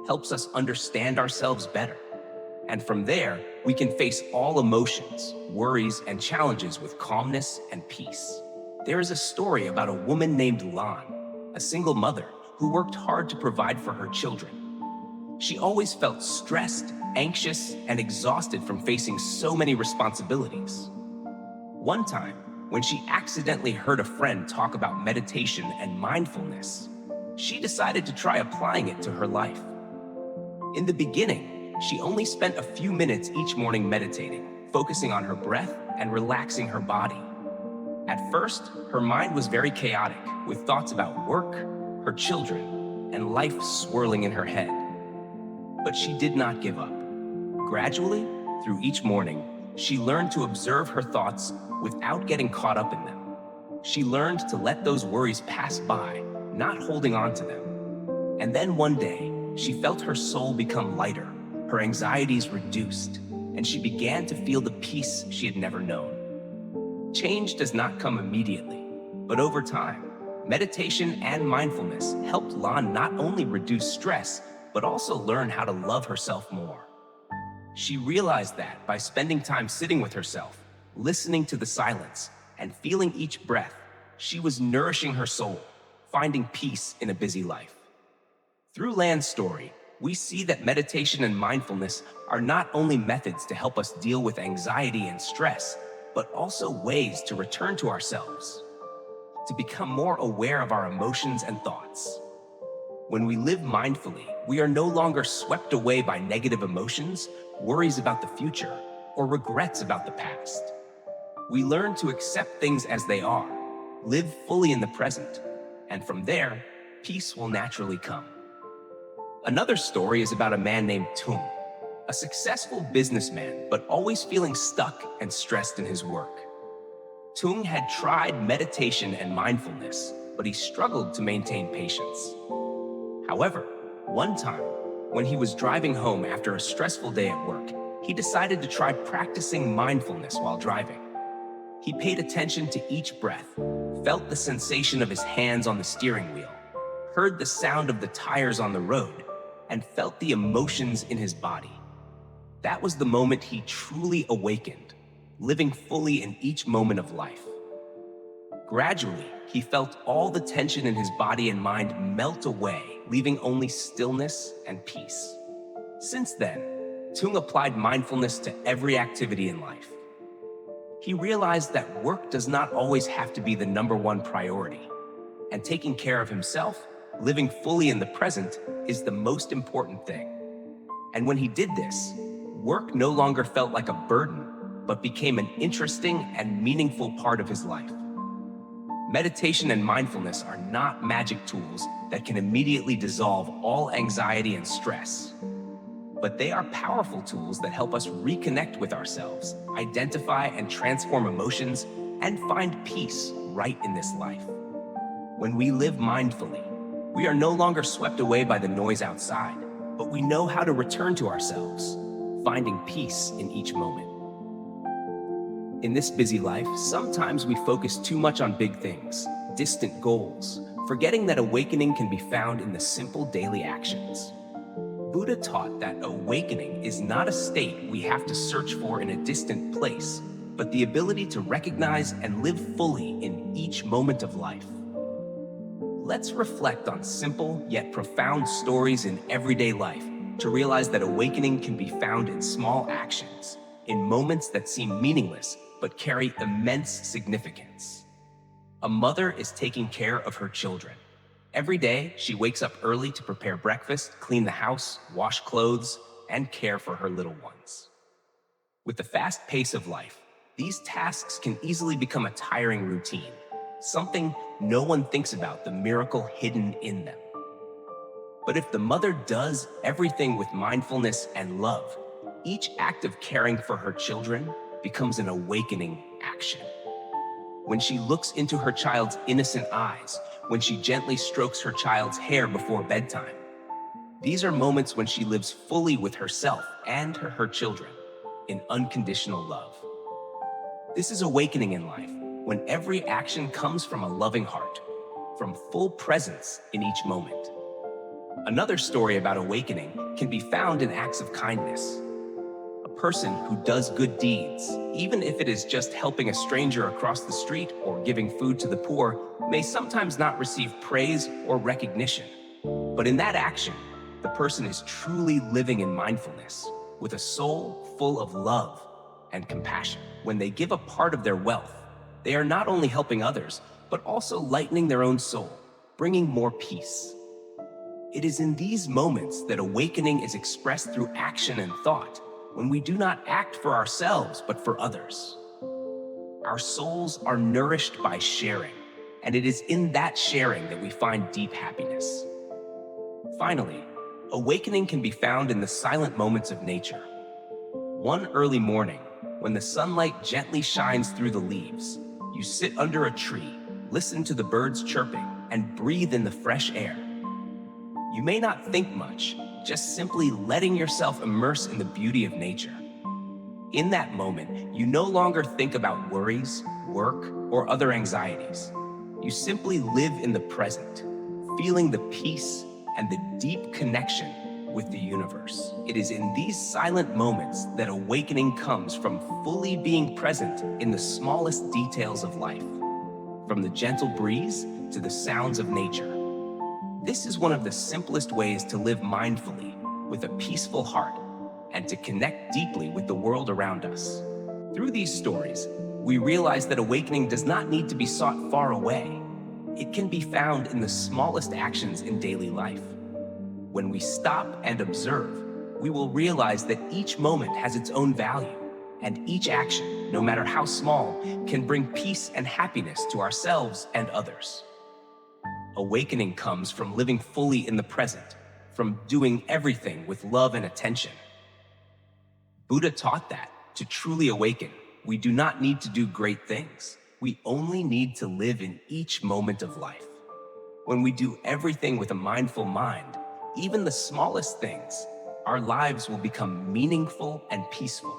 helps us understand ourselves better. And from there, we can face all emotions, worries, and challenges with calmness and peace. There is a story about a woman named Lan, a single mother who worked hard to provide for her children. She always felt stressed, anxious, and exhausted from facing so many responsibilities. One time, when she accidentally heard a friend talk about meditation and mindfulness, she decided to try applying it to her life. In the beginning, she only spent a few minutes each morning meditating, focusing on her breath and relaxing her body. At first, her mind was very chaotic, with thoughts about work, her children, and life swirling in her head. But she did not give up. Gradually, through each morning, she learned to observe her thoughts without getting caught up in them. She learned to let those worries pass by, not holding on to them. And then one day, she felt her soul become lighter, her anxieties reduced, and she began to feel the peace she had never known. Change does not come immediately, but over time, meditation and mindfulness helped Lan not only reduce stress, but also learn how to love herself more. She realized that by spending time sitting with herself, listening to the silence, and feeling each breath, she was nourishing her soul, finding peace in a busy life. Through Lan's story, we see that meditation and mindfulness are not only methods to help us deal with anxiety and stress, but also ways to return to ourselves, to become more aware of our emotions and thoughts. When we live mindfully, we are no longer swept away by negative emotions, worries about the future, or regrets about the past. We learn to accept things as they are, live fully in the present, and from there, peace will naturally come. Another story is about a man named Tung, a successful businessman, but always feeling stuck and stressed in his work. Tung had tried meditation and mindfulness, but he struggled to maintain patience. However, one time, when he was driving home after a stressful day at work, he decided to try practicing mindfulness while driving. He paid attention to each breath, felt the sensation of his hands on the steering wheel, heard the sound of the tires on the road, and felt the emotions in his body. That was the moment he truly awakened, living fully in each moment of life. Gradually, he felt all the tension in his body and mind melt away, leaving only stillness and peace. Since then, Tung applied mindfulness to every activity in life. He realized that work does not always have to be the number one priority, and taking care of himself, living fully in the present, is the most important thing. And when he did this, work no longer felt like a burden, but became an interesting and meaningful part of his life. Meditation and mindfulness are not magic tools that can immediately dissolve all anxiety and stress, but they are powerful tools that help us reconnect with ourselves, identify and transform emotions, and find peace right in this life. When we live mindfully, we are no longer swept away by the noise outside, but we know how to return to ourselves, finding peace in each moment. In this busy life, sometimes we focus too much on big things, distant goals, forgetting that awakening can be found in the simple daily actions. Buddha taught that awakening is not a state we have to search for in a distant place, but the ability to recognize and live fully in each moment of life. Let's reflect on simple yet profound stories in everyday life to realize that awakening can be found in small actions, in moments that seem meaningless but carry immense significance. A mother is taking care of her children. Every day, she wakes up early to prepare breakfast, clean the house, wash clothes, and care for her little ones. With the fast pace of life, these tasks can easily become a tiring routine, something no one thinks about the miracle hidden in them. But if the mother does everything with mindfulness and love, each act of caring for her children becomes an awakening action. When she looks into her child's innocent eyes, when she gently strokes her child's hair before bedtime, these are moments when she lives fully with herself and her children in unconditional love. This is awakening in life, when every action comes from a loving heart, from full presence in each moment. Another story about awakening can be found in acts of kindness. A person who does good deeds, even if it is just helping a stranger across the street or giving food to the poor, may sometimes not receive praise or recognition. But in that action, the person is truly living in mindfulness, with a soul full of love and compassion. When they give a part of their wealth, they are not only helping others, but also lightening their own soul, bringing more peace. It is in these moments that awakening is expressed through action and thought, when we do not act for ourselves, but for others. Our souls are nourished by sharing, and it is in that sharing that we find deep happiness. Finally, awakening can be found in the silent moments of nature. One early morning, when the sunlight gently shines through the leaves, you sit under a tree, listen to the birds chirping, and breathe in the fresh air. You may not think much, just simply letting yourself immerse in the beauty of nature. In that moment, you no longer think about worries, work, or other anxieties. You simply live in the present, feeling the peace and the deep connection with the universe. It is in these silent moments that awakening comes, from fully being present in the smallest details of life, from the gentle breeze to the sounds of nature. This is one of the simplest ways to live mindfully, with a peaceful heart, and to connect deeply with the world around us. Through these stories, we realize that awakening does not need to be sought far away. It can be found in the smallest actions in daily life. When we stop and observe, we will realize that each moment has its own value, And each action, no matter how small, can bring peace and happiness to ourselves and others. Awakening comes from living fully in the present, from doing everything with love and attention. Buddha taught that to truly awaken, we do not need to do great things. We only need to live in each moment of life. When we do everything with a mindful mind, even the smallest things, our lives will become meaningful and peaceful.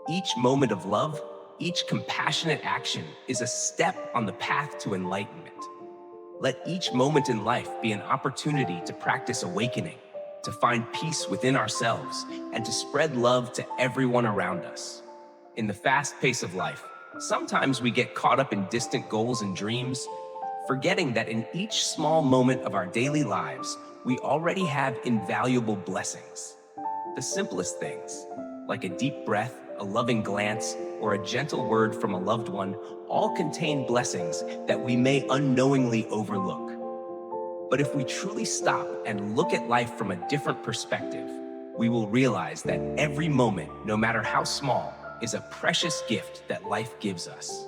Each moment of love, each compassionate action is a step on the path to enlightenment. Let each moment in life be an opportunity to practice awakening, to find peace within ourselves, and to spread love to everyone around us. In the fast pace of life, sometimes we get caught up in distant goals and dreams, forgetting that in each small moment of our daily lives, we already have invaluable blessings. The simplest things, like a deep breath, a loving glance, or a gentle word from a loved one, all contain blessings that we may unknowingly overlook. But if we truly stop and look at life from a different perspective, we will realize that every moment, no matter how small, is a precious gift that life gives us.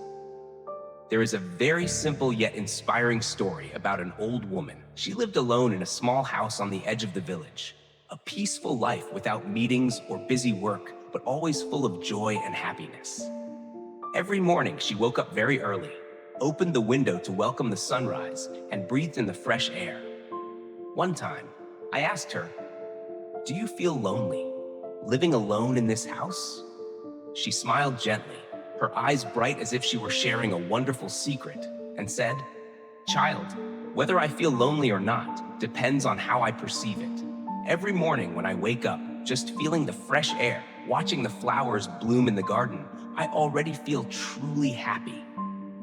There is a very simple yet inspiring story about an old woman. She lived alone in a small house on the edge of the village. A peaceful life without meetings or busy work, but always full of joy and happiness. Every morning, she woke up very early, opened the window to welcome the sunrise, and breathed in the fresh air. One time, I asked her, "Do you feel lonely, living alone in this house?" She smiled gently, her eyes bright as if she were sharing a wonderful secret, and said, "Child, whether I feel lonely or not depends on how I perceive it. Every morning when I wake up, just feeling the fresh air, watching the flowers bloom in the garden, I already feel truly happy.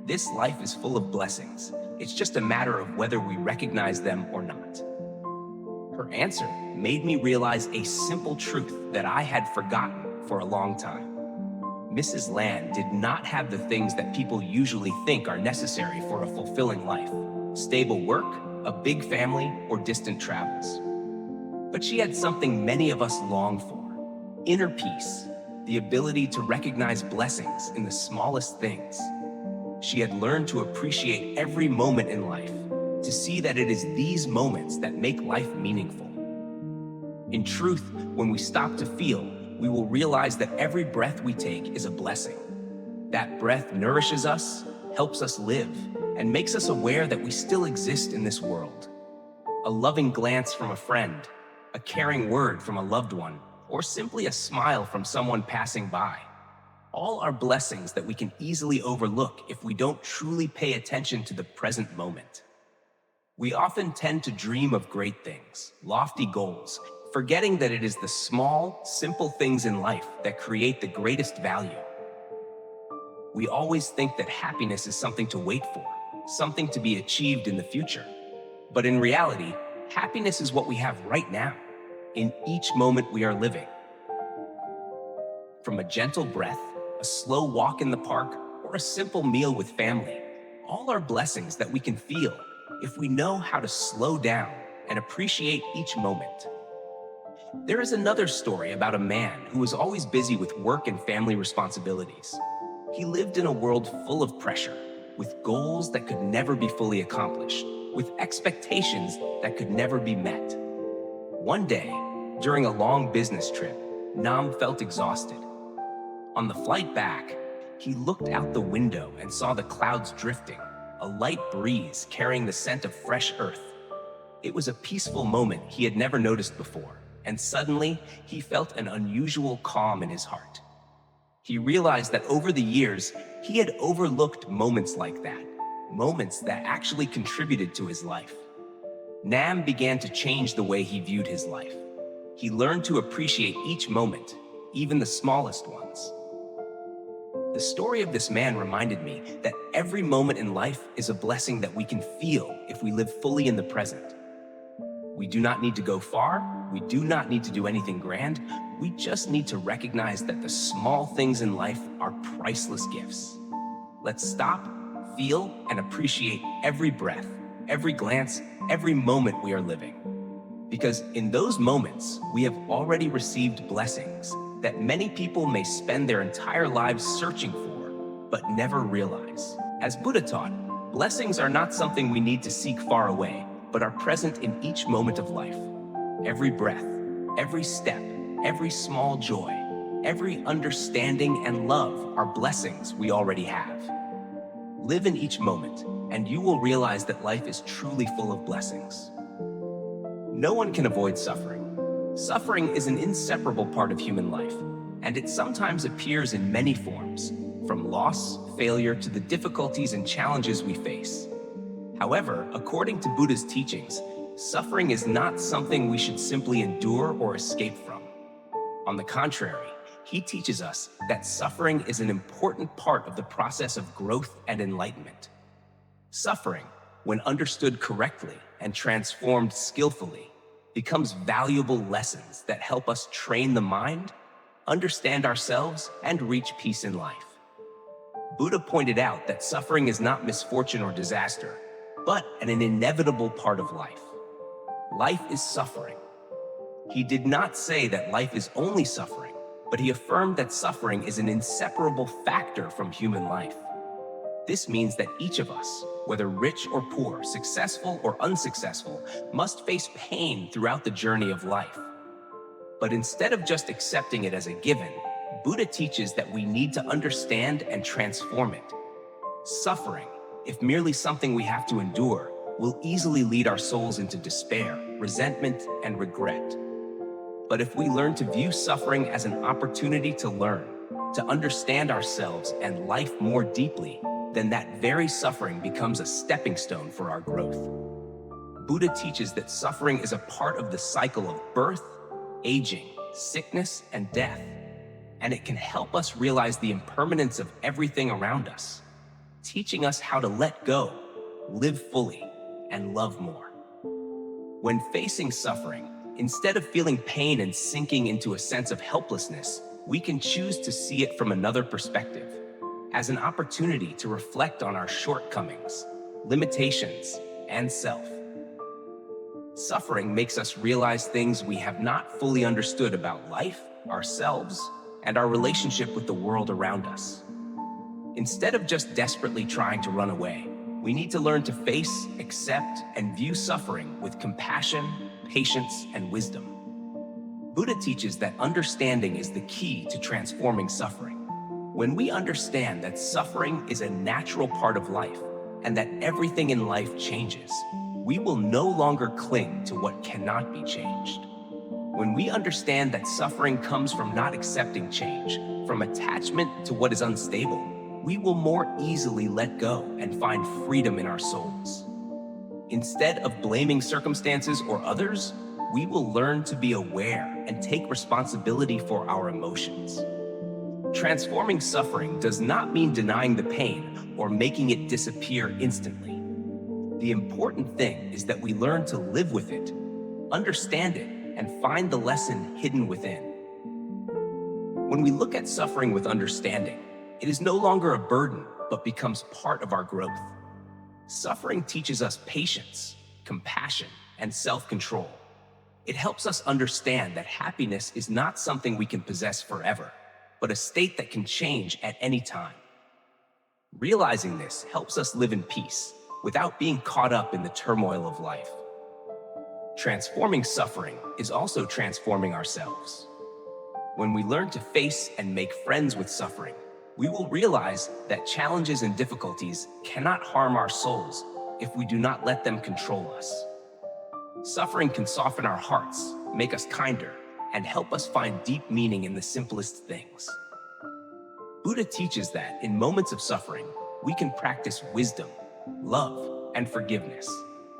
This life is full of blessings. It's just a matter of whether we recognize them or not." Her answer made me realize a simple truth that I had forgotten for a long time. Mrs. Land did not have the things that people usually think are necessary for a fulfilling life: stable work, a big family, or distant travels. But she had something many of us long for: inner peace, the ability to recognize blessings in the smallest things. She had learned to appreciate every moment in life, to see that it is these moments that make life meaningful. In truth, when we stop to feel, we will realize that every breath we take is a blessing. That breath nourishes us, helps us live, and makes us aware that we still exist in this world. A loving glance from a friend, a caring word from a loved one, or simply a smile from someone passing by. All are blessings that we can easily overlook if we don't truly pay attention to the present moment. We often tend to dream of great things, lofty goals, forgetting that it is the small, simple things in life that create the greatest value. We always think that happiness is something to wait for, something to be achieved in the future. But in reality, happiness is what we have right now, in each moment we are living. From a gentle breath, a slow walk in the park, or a simple meal with family, all are blessings that we can feel if we know how to slow down and appreciate each moment. There is another story about a man who was always busy with work and family responsibilities. He lived in a world full of pressure, with goals that could never be fully accomplished, with expectations that could never be met. One day, during a long business trip, Nam felt exhausted. On the flight back, he looked out the window and saw the clouds drifting, a light breeze carrying the scent of fresh earth. It was a peaceful moment he had never noticed before, and suddenly he felt an unusual calm in his heart. He realized that over the years, he had overlooked moments like that, moments that actually contributed to his life. Nam began to change the way he viewed his life. He learned to appreciate each moment, even the smallest ones. The story of this man reminded me that every moment in life is a blessing that we can feel if we live fully in the present. We do not need to go far. We do not need to do anything grand. We just need to recognize that the small things in life are priceless gifts. Let's stop, feel, and appreciate every breath, every glance, every moment we are living. Because in those moments, we have already received blessings, that many people may spend their entire lives searching for, but never realize. As Buddha taught, blessings are not something we need to seek far away, but are present in each moment of life. Every breath, every step, every small joy, every understanding and love are blessings we already have. Live in each moment, and you will realize that life is truly full of blessings. No one can avoid suffering. Suffering is an inseparable part of human life, and it sometimes appears in many forms, from loss, failure, to the difficulties and challenges we face. However, according to Buddha's teachings, suffering is not something we should simply endure or escape from. On the contrary, he teaches us that suffering is an important part of the process of growth and enlightenment. Suffering, when understood correctly and transformed skillfully, becomes valuable lessons that help us train the mind, understand ourselves, and reach peace in life. Buddha pointed out that suffering is not misfortune or disaster, but an inevitable part of life. Life is suffering. He did not say that life is only suffering, but he affirmed that suffering is an inseparable factor from human life. This means that each of us, whether rich or poor, successful or unsuccessful, must face pain throughout the journey of life. But instead of just accepting it as a given, Buddha teaches that we need to understand and transform it. Suffering, if merely something we have to endure, will easily lead our souls into despair, resentment, and regret. But if we learn to view suffering as an opportunity to learn, to understand ourselves and life more deeply, then that very suffering becomes a stepping stone for our growth. Buddha teaches that suffering is a part of the cycle of birth, aging, sickness, and death, and it can help us realize the impermanence of everything around us, teaching us how to let go, live fully, and love more. When facing suffering, instead of feeling pain and sinking into a sense of helplessness, we can choose to see it from another perspective, as an opportunity to reflect on our shortcomings, limitations, and self. Suffering makes us realize things we have not fully understood about life, ourselves, and our relationship with the world around us. Instead of just desperately trying to run away, we need to learn to face, accept, and view suffering with compassion, patience, and wisdom. Buddha teaches that understanding is the key to transforming suffering. When we understand that suffering is a natural part of life and that everything in life changes, we will no longer cling to what cannot be changed. When we understand that suffering comes from not accepting change, from attachment to what is unstable, we will more easily let go and find freedom in our souls. Instead of blaming circumstances or others, we will learn to be aware and take responsibility for our emotions. Transforming suffering does not mean denying the pain or making it disappear instantly. The important thing is that we learn to live with it, understand it, and find the lesson hidden within. When we look at suffering with understanding, it is no longer a burden, but becomes part of our growth. Suffering teaches us patience, compassion, and self-control. It helps us understand that happiness is not something we can possess forever, but a state that can change at any time. Realizing this helps us live in peace, without being caught up in the turmoil of life. Transforming suffering is also transforming ourselves. When we learn to face and make friends with suffering, we will realize that challenges and difficulties cannot harm our souls if we do not let them control us. Suffering can soften our hearts, make us kinder, and help us find deep meaning in the simplest things. Buddha teaches that in moments of suffering, we can practice wisdom, love, and forgiveness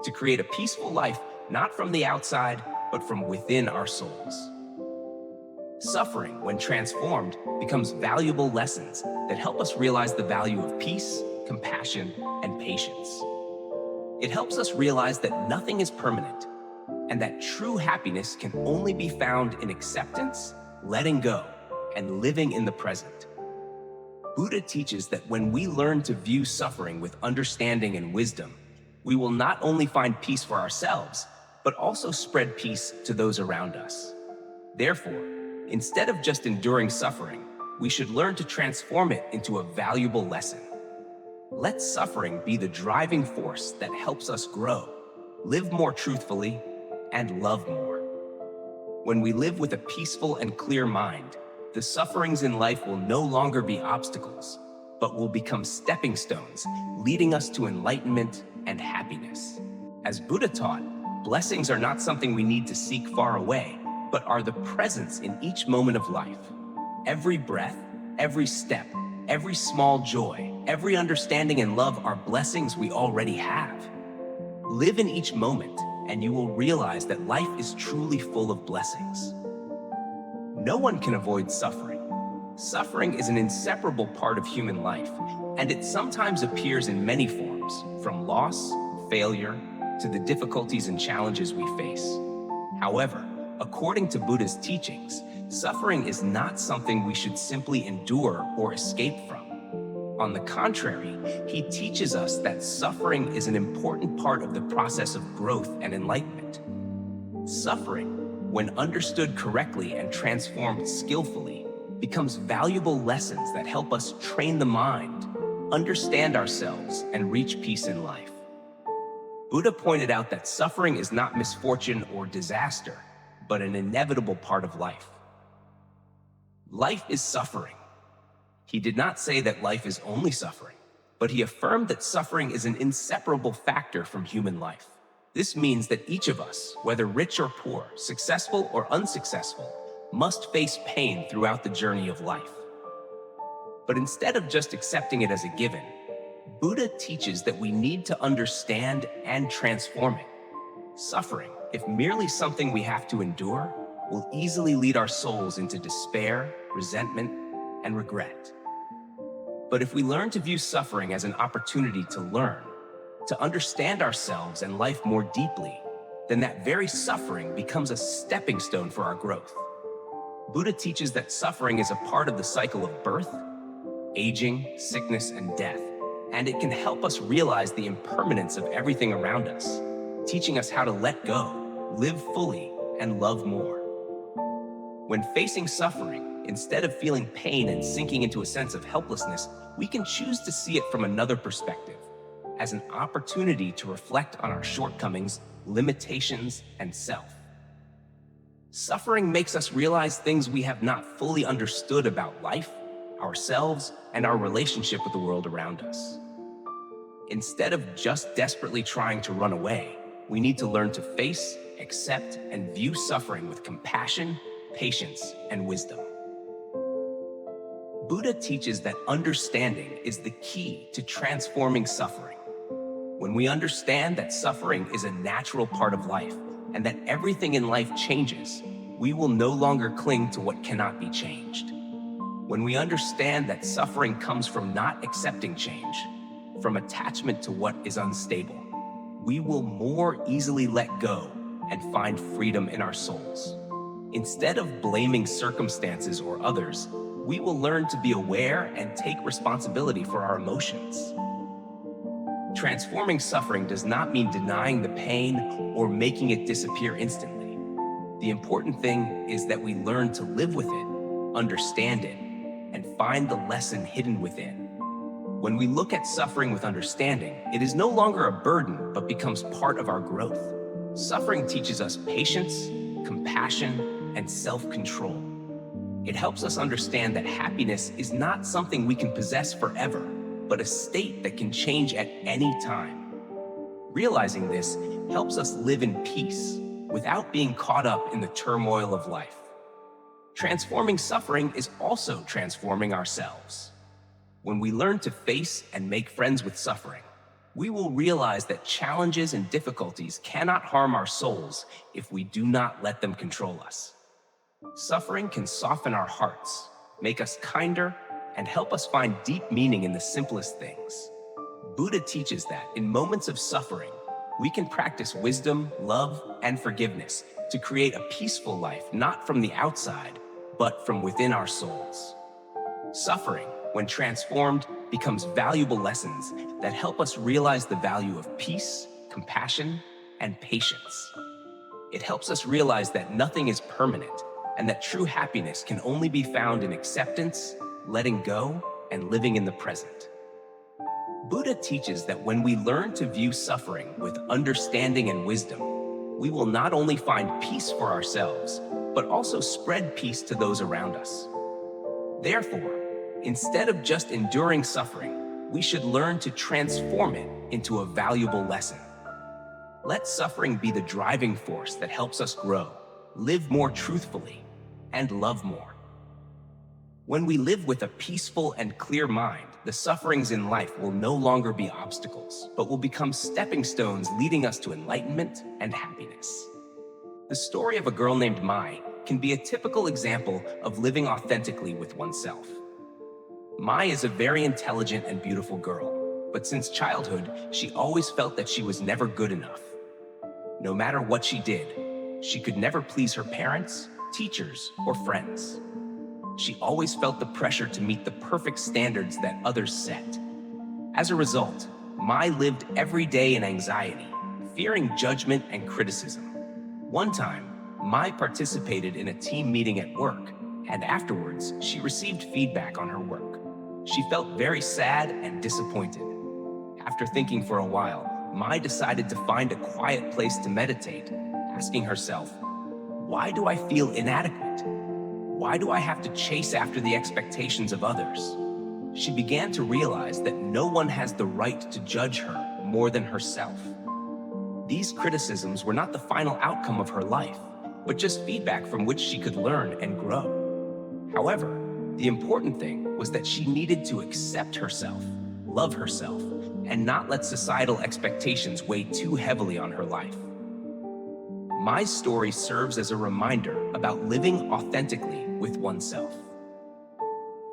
to create a peaceful life not from the outside, but from within our souls. Suffering, when transformed, becomes valuable lessons that help us realize the value of peace, compassion, and patience. It helps us realize that nothing is permanent, and that true happiness can only be found in acceptance, letting go, and living in the present. Buddha teaches that when we learn to view suffering with understanding and wisdom, we will not only find peace for ourselves, but also spread peace to those around us. Therefore, Instead of just enduring suffering, we should learn to transform it into a valuable lesson. Let suffering be the driving force that helps us grow, live more truthfully, and love more. When we live with a peaceful and clear mind, the sufferings in life will no longer be obstacles, but will become stepping stones, leading us to enlightenment and happiness. As Buddha taught, blessings are not something we need to seek far away, but are the presence in each moment of life. Every breath, every step, every small joy, every understanding and love are blessings we already have. Live in each moment, and you will realize that life is truly full of blessings. No one can avoid suffering. Suffering is an inseparable part of human life, and it sometimes appears in many forms, from loss, failure, to the difficulties and challenges we face. However, according to Buddha's teachings, suffering is not something we should simply endure or escape from. On the contrary, he teaches us that suffering is an important part of the process of growth and enlightenment. Suffering, when understood correctly and transformed skillfully, becomes valuable lessons that help us train the mind, understand ourselves, and reach peace in life. Buddha pointed out that suffering is not misfortune or disaster, but an inevitable part of life. Life is suffering. He did not say that life is only suffering, but he affirmed that suffering is an inseparable factor from human life. This means that each of us, whether rich or poor, successful or unsuccessful, must face pain throughout the journey of life. But instead of just accepting it as a given, Buddha teaches that we need to understand and transform it. Suffering, if merely something we have to endure, will easily lead our souls into despair, resentment, and regret. But if we learn to view suffering as an opportunity to learn, to understand ourselves and life more deeply, then that very suffering becomes a stepping stone for our growth. Buddha teaches that suffering is a part of the cycle of birth, aging, sickness, and death, and it can help us realize the impermanence of everything around us, teaching us how to let go, live fully, and love more. When facing suffering, instead of feeling pain and sinking into a sense of helplessness, we can choose to see it from another perspective, as an opportunity to reflect on our shortcomings, limitations, and self. Suffering makes us realize things we have not fully understood about life, ourselves, and our relationship with the world around us. Instead of just desperately trying to run away, we need to learn to face, accept, and view suffering with compassion, patience, and wisdom. Buddha teaches that understanding is the key to transforming suffering. When we understand that suffering is a natural part of life and that everything in life changes, we will no longer cling to what cannot be changed. When we understand that suffering comes from not accepting change, from attachment to what is unstable, we will more easily let go and find freedom in our souls. Instead of blaming circumstances or others, we will learn to be aware and take responsibility for our emotions. Transforming suffering does not mean denying the pain or making it disappear instantly. The important thing is that we learn to live with it, understand it, and find the lesson hidden within. When we look at suffering with understanding, it is no longer a burden, but becomes part of our growth. Suffering teaches us patience, compassion, and self-control. It helps us understand that happiness is not something we can possess forever, but a state that can change at any time. Realizing this helps us live in peace without being caught up in the turmoil of life. Transforming suffering is also transforming ourselves. When we learn to face and make friends with suffering, we will realize that challenges and difficulties cannot harm our souls if we do not let them control us. Suffering can soften our hearts, make us kinder, and help us find deep meaning in the simplest things. Buddha teaches that in moments of suffering, we can practice wisdom, love, and forgiveness to create a peaceful life, not from the outside, but from within our souls. Suffering, when transformed, becomes valuable lessons that help us realize the value of peace, compassion, and patience. It helps us realize that nothing is permanent, and that true happiness can only be found in acceptance, letting go, and living in the present. Buddha teaches that when we learn to view suffering with understanding and wisdom, we will not only find peace for ourselves, but also spread peace to those around us. Therefore, instead of just enduring suffering, we should learn to transform it into a valuable lesson. Let suffering be the driving force that helps us grow, live more truthfully, and love more. When we live with a peaceful and clear mind, the sufferings in life will no longer be obstacles, but will become stepping stones leading us to enlightenment and happiness. The story of a girl named Mai can be a typical example of living authentically with oneself. Mai is a very intelligent and beautiful girl, but since childhood, she always felt that she was never good enough. No matter what she did, she could never please her parents, teachers, or friends. She always felt the pressure to meet the perfect standards that others set. As a result, Mai lived every day in anxiety, fearing judgment and criticism. One time, Mai participated in a team meeting at work, and afterwards, she received feedback on her work. She felt very sad and disappointed. After thinking for a while, Mai decided to find a quiet place to meditate, asking herself, "Why do I feel inadequate? Why do I have to chase after the expectations of others?" She began to realize that no one has the right to judge her more than herself. These criticisms were not the final outcome of her life, but just feedback from which she could learn and grow. However, the important thing was that she needed to accept herself, love herself, and not let societal expectations weigh too heavily on her life. My story serves as a reminder about living authentically with oneself.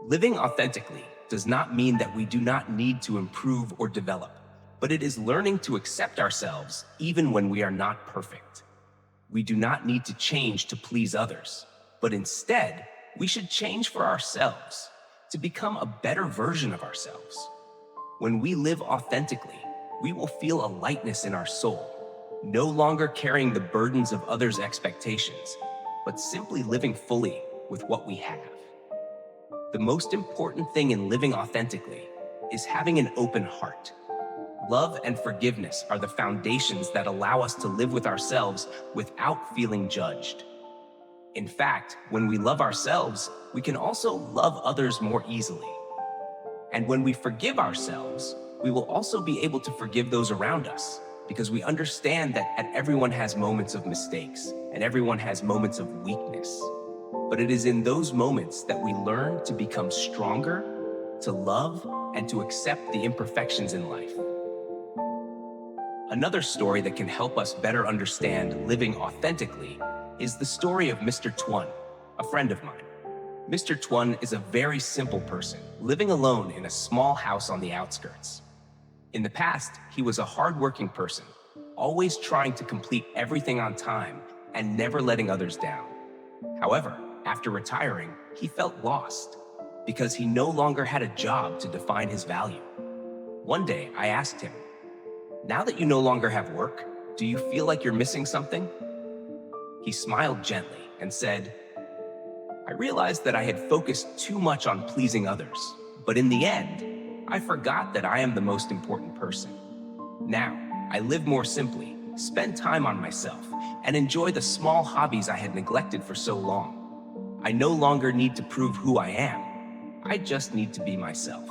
Living authentically does not mean that we do not need to improve or develop, but it is learning to accept ourselves even when we are not perfect. We do not need to change to please others, but instead, we should change for ourselves, to become a better version of ourselves. When we live authentically, we will feel a lightness in our soul, no longer carrying the burdens of others' expectations, but simply living fully with what we have. The most important thing in living authentically is having an open heart. Love and forgiveness are the foundations that allow us to live with ourselves without feeling judged. In fact, when we love ourselves, we can also love others more easily. And when we forgive ourselves, we will also be able to forgive those around us, because we understand that everyone has moments of mistakes and everyone has moments of weakness. But it is in those moments that we learn to become stronger, to love, and to accept the imperfections in life. Another story that can help us better understand living authentically is the story of Mr. Tuan, a friend of mine. Mr. Tuan is a very simple person, living alone in a small house on the outskirts. In the past, he was a hardworking person, always trying to complete everything on time and never letting others down. However, after retiring, he felt lost because he no longer had a job to define his value. One day, I asked him, "Now that you no longer have work, do you feel like you're missing something?" He smiled gently and said, "I realized that I had focused too much on pleasing others, but in the end, I forgot that I am the most important person. Now, I live more simply, spend time on myself, and enjoy the small hobbies I had neglected for so long. I no longer need to prove who I am. I just need to be myself."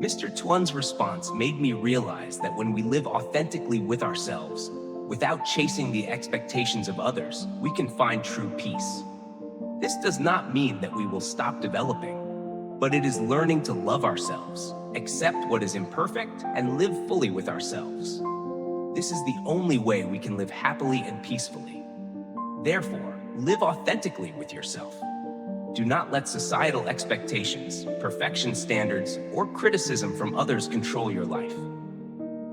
Mr. Tuan's response made me realize that when we live authentically with ourselves, without chasing the expectations of others, we can find true peace. This does not mean that we will stop developing, but it is learning to love ourselves, accept what is imperfect, and live fully with ourselves. This is the only way we can live happily and peacefully. Therefore, live authentically with yourself. Do not let societal expectations, perfection standards, or criticism from others control your life.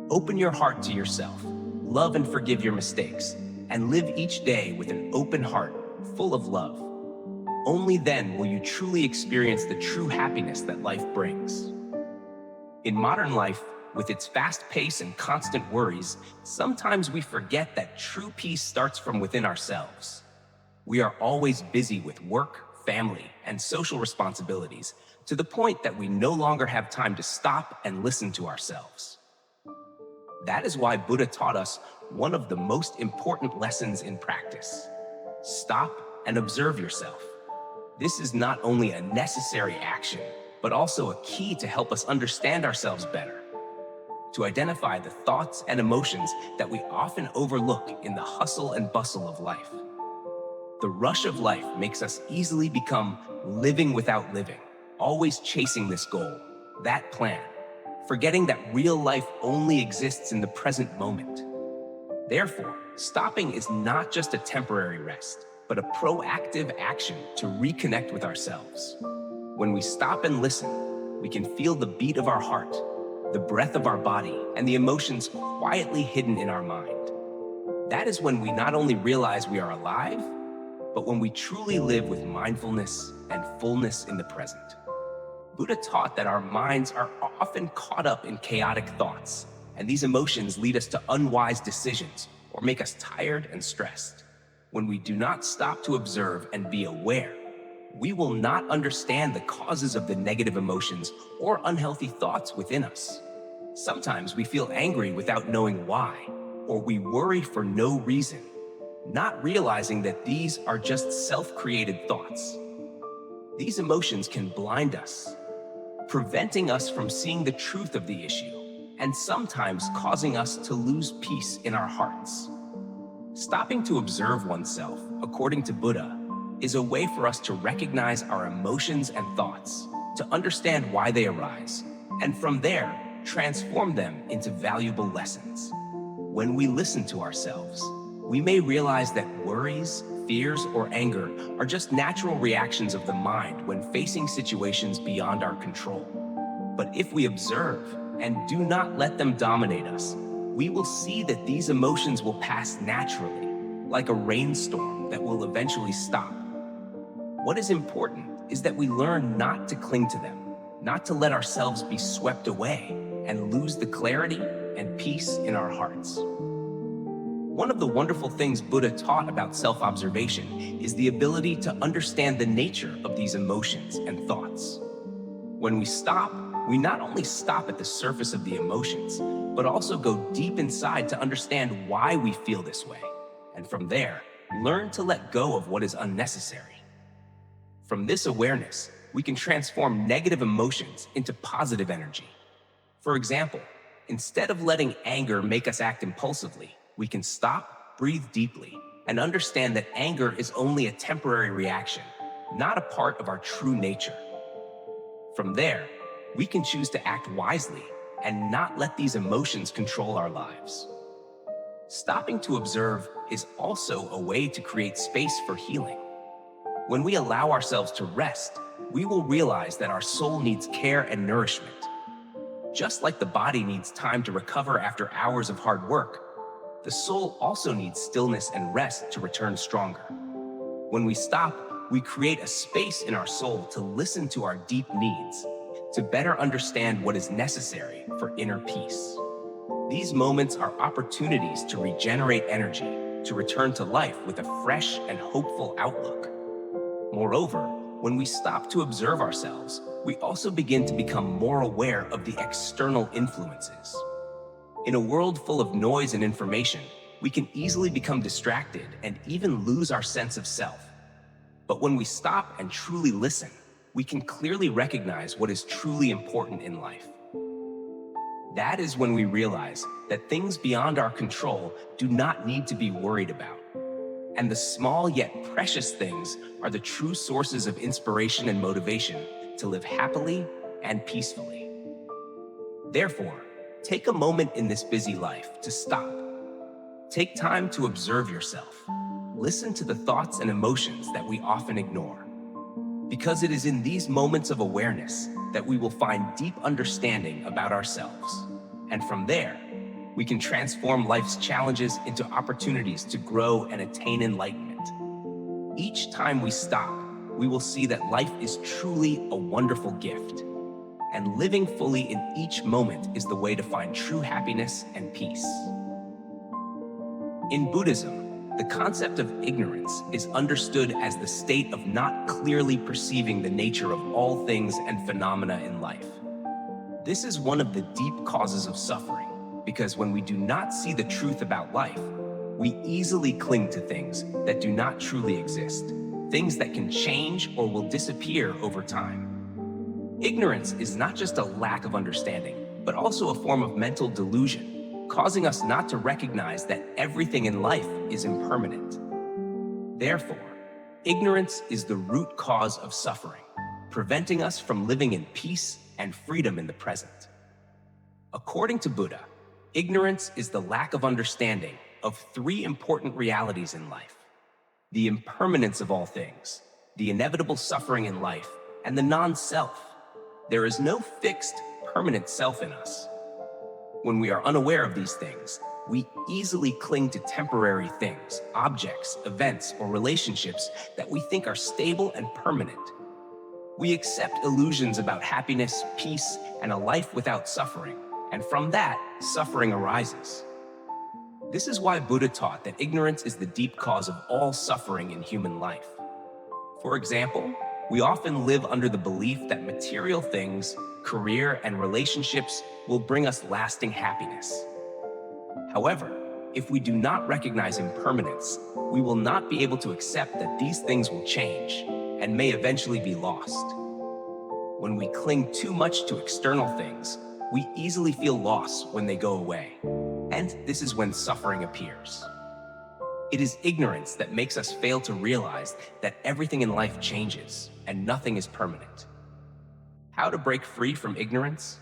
Open your heart to yourself, love and forgive your mistakes, and live each day with an open heart, full of love. Only then will you truly experience the true happiness that life brings. In modern life, with its fast pace and constant worries, sometimes we forget that true peace starts from within ourselves. We are always busy with work, family, and social responsibilities to the point that we no longer have time to stop and listen to ourselves. That is why Buddha taught us one of the most important lessons in practice. Stop and observe yourself. This is not only a necessary action, but also a key to help us understand ourselves better, to identify the thoughts and emotions that we often overlook in the hustle and bustle of life. The rush of life makes us easily become living without living, always chasing this goal, that plan, forgetting that real life only exists in the present moment. Therefore, stopping is not just a temporary rest, but a proactive action to reconnect with ourselves. When we stop and listen, we can feel the beat of our heart, the breath of our body, and the emotions quietly hidden in our mind. That is when we not only realize we are alive, but when we truly live with mindfulness and fullness in the present. Buddha taught that our minds are often caught up in chaotic thoughts, and these emotions lead us to unwise decisions or make us tired and stressed. When we do not stop to observe and be aware, we will not understand the causes of the negative emotions or unhealthy thoughts within us. Sometimes we feel angry without knowing why, or we worry for no reason, not realizing that these are just self-created thoughts. These emotions can blind us, preventing us from seeing the truth of the issue, and sometimes causing us to lose peace in our hearts. Stopping to observe oneself, according to Buddha, is a way for us to recognize our emotions and thoughts, to understand why they arise, and from there, transform them into valuable lessons. When we listen to ourselves, we may realize that worries, fears, or anger are just natural reactions of the mind when facing situations beyond our control. But if we observe and do not let them dominate us, we will see that these emotions will pass naturally, like a rainstorm that will eventually stop. What is important is that we learn not to cling to them, not to let ourselves be swept away and lose the clarity and peace in our hearts. One of the wonderful things Buddha taught about self-observation is the ability to understand the nature of these emotions and thoughts. When we stop, we not only stop at the surface of the emotions, but also go deep inside to understand why we feel this way, and from there, learn to let go of what is unnecessary. From this awareness, we can transform negative emotions into positive energy. For example, instead of letting anger make us act impulsively, we can stop, breathe deeply, and understand that anger is only a temporary reaction, not a part of our true nature. From there, we can choose to act wisely and not let these emotions control our lives. Stopping to observe is also a way to create space for healing. When we allow ourselves to rest, we will realize that our soul needs care and nourishment. Just like the body needs time to recover after hours of hard work, the soul also needs stillness and rest to return stronger. When we stop, we create a space in our soul to listen to our deep needs, to better understand what is necessary for inner peace. These moments are opportunities to regenerate energy, to return to life with a fresh and hopeful outlook. Moreover, when we stop to observe ourselves, we also begin to become more aware of the external influences. In a world full of noise and information, we can easily become distracted and even lose our sense of self. But when we stop and truly listen, we can clearly recognize what is truly important in life. That is when we realize that things beyond our control do not need to be worried about. And the small yet precious things are the true sources of inspiration and motivation to live happily and peacefully. Therefore, take a moment in this busy life to stop. Take time to observe yourself. Listen to the thoughts and emotions that we often ignore. Because it is in these moments of awareness that we will find deep understanding about ourselves. And from there, we can transform life's challenges into opportunities to grow and attain enlightenment. Each time we stop, we will see that life is truly a wonderful gift. And living fully in each moment is the way to find true happiness and peace. In Buddhism, The concept of ignorance is understood as the state of not clearly perceiving the nature of all things and phenomena in life. This is one of the deep causes of suffering, because when we do not see the truth about life, we easily cling to things that do not truly exist, things that can change or will disappear over time. Ignorance is not just a lack of understanding, but also a form of mental delusion, causing us not to recognize that everything in life is impermanent. Therefore, ignorance is the root cause of suffering, preventing us from living in peace and freedom in the present. According to Buddha, ignorance is the lack of understanding of three important realities in life: the impermanence of all things, the inevitable suffering in life, and the non-self. There is no fixed, permanent self in us. When we are unaware of these things, we easily cling to temporary things, objects, events, or relationships that we think are stable and permanent. We accept illusions about happiness, peace, and a life without suffering, and from that, suffering arises. This is why Buddha taught that ignorance is the deep cause of all suffering in human life. For example, we often live under the belief that material things, career, and relationships will bring us lasting happiness. However, if we do not recognize impermanence, we will not be able to accept that these things will change and may eventually be lost. When we cling too much to external things, we easily feel loss when they go away, and this is when suffering appears. It is ignorance that makes us fail to realize that everything in life changes and nothing is permanent. How to break free from ignorance?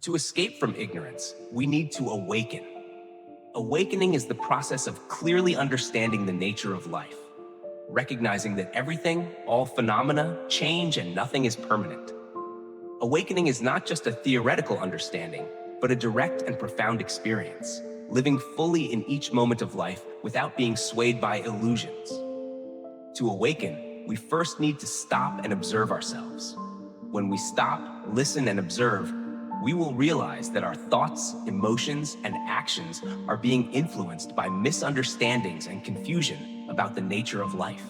To escape from ignorance, we need to awaken. Awakening is the process of clearly understanding the nature of life, recognizing that everything, all phenomena, change and nothing is permanent. Awakening is not just a theoretical understanding, but a direct and profound experience, living fully in each moment of life without being swayed by illusions. To awaken, we first need to stop and observe ourselves. When we stop, listen, and observe, we will realize that our thoughts, emotions, and actions are being influenced by misunderstandings and confusion about the nature of life.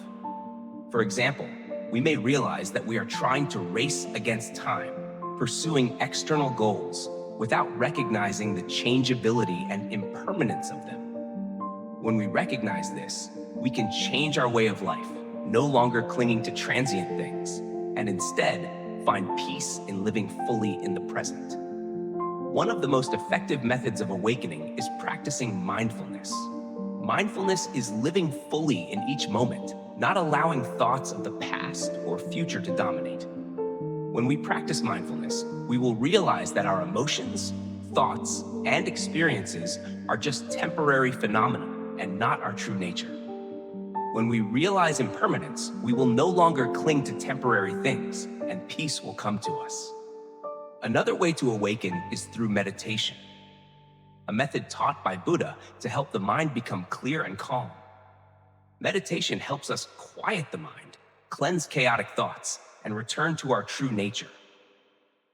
For example, we may realize that we are trying to race against time, pursuing external goals, without recognizing the changeability and impermanence of them. When we recognize this, we can change our way of life, no longer clinging to transient things, and instead find peace in living fully in the present. One of the most effective methods of awakening is practicing mindfulness. Mindfulness is living fully in each moment, not allowing thoughts of the past or future to dominate. When we practice mindfulness, we will realize that our emotions, thoughts, and experiences are just temporary phenomena and not our true nature. When we realize impermanence, we will no longer cling to temporary things, and peace will come to us. Another way to awaken is through meditation, a method taught by Buddha to help the mind become clear and calm. Meditation helps us quiet the mind, cleanse chaotic thoughts, and return to our true nature.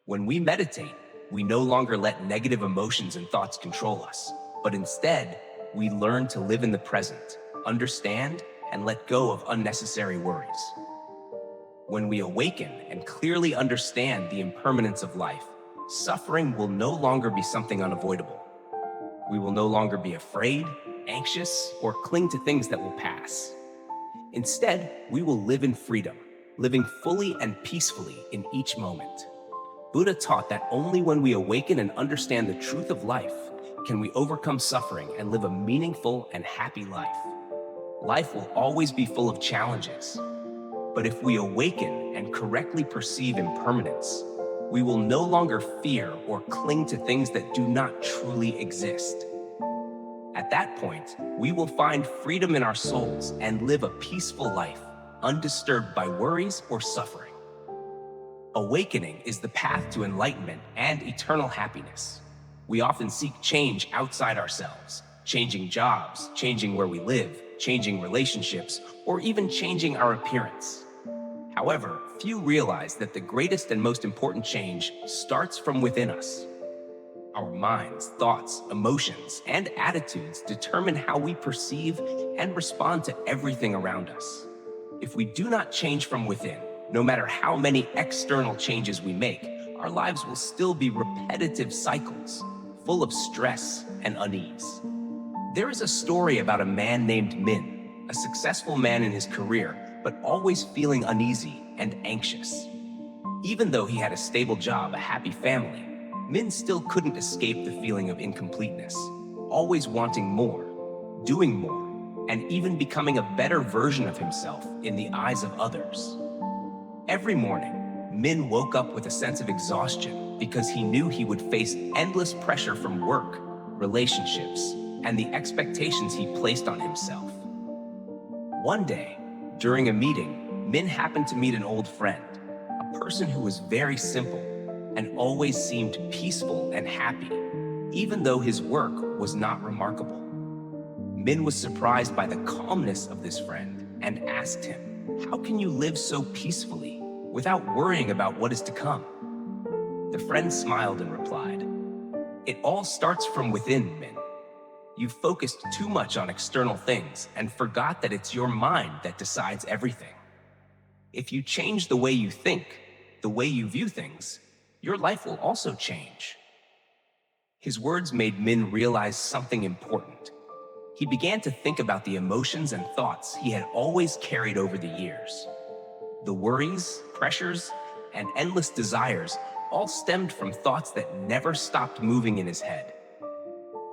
When we meditate, we no longer let negative emotions and thoughts control us, but instead, we learn to live in the present, understand, and let go of unnecessary worries. When we awaken and clearly understand the impermanence of life, suffering will no longer be something unavoidable. We will no longer be afraid, anxious, or cling to things that will pass. Instead, we will live in freedom, living fully and peacefully in each moment. Buddha taught that only when we awaken and understand the truth of life can we overcome suffering and live a meaningful and happy life. Life will always be full of challenges, but if we awaken and correctly perceive impermanence, we will no longer fear or cling to things that do not truly exist. At that point, we will find freedom in our souls and live a peaceful life, undisturbed by worries or suffering. Awakening is the path to enlightenment and eternal happiness. We often seek change outside ourselves, changing jobs, changing where we live, changing relationships, or even changing our appearance. However, few realize that the greatest and most important change starts from within us. Our minds, thoughts, emotions, and attitudes determine how we perceive and respond to everything around us. If we do not change from within, no matter how many external changes we make, our lives will still be repetitive cycles, full of stress and unease. There is a story about a man named Min, a successful man in his career, but always feeling uneasy and anxious. Even though he had a stable job, a happy family, Min still couldn't escape the feeling of incompleteness, always wanting more, doing more, and even becoming a better version of himself in the eyes of others. Every morning, Min woke up with a sense of exhaustion because he knew he would face endless pressure from work, relationships, and the expectations he placed on himself. One day, during a meeting, Min happened to meet an old friend, a person who was very simple and always seemed peaceful and happy, even though his work was not remarkable. Min was surprised by the calmness of this friend and asked him, "How can you live so peacefully without worrying about what is to come?" The friend smiled and replied, "It all starts from within, Min. You focused too much on external things and forgot that it's your mind that decides everything. If you change the way you think, the way you view things, your life will also change." His words made Min realize something important. He began to think about the emotions and thoughts he had always carried over the years. The worries, pressures, and endless desires all stemmed from thoughts that never stopped moving in his head.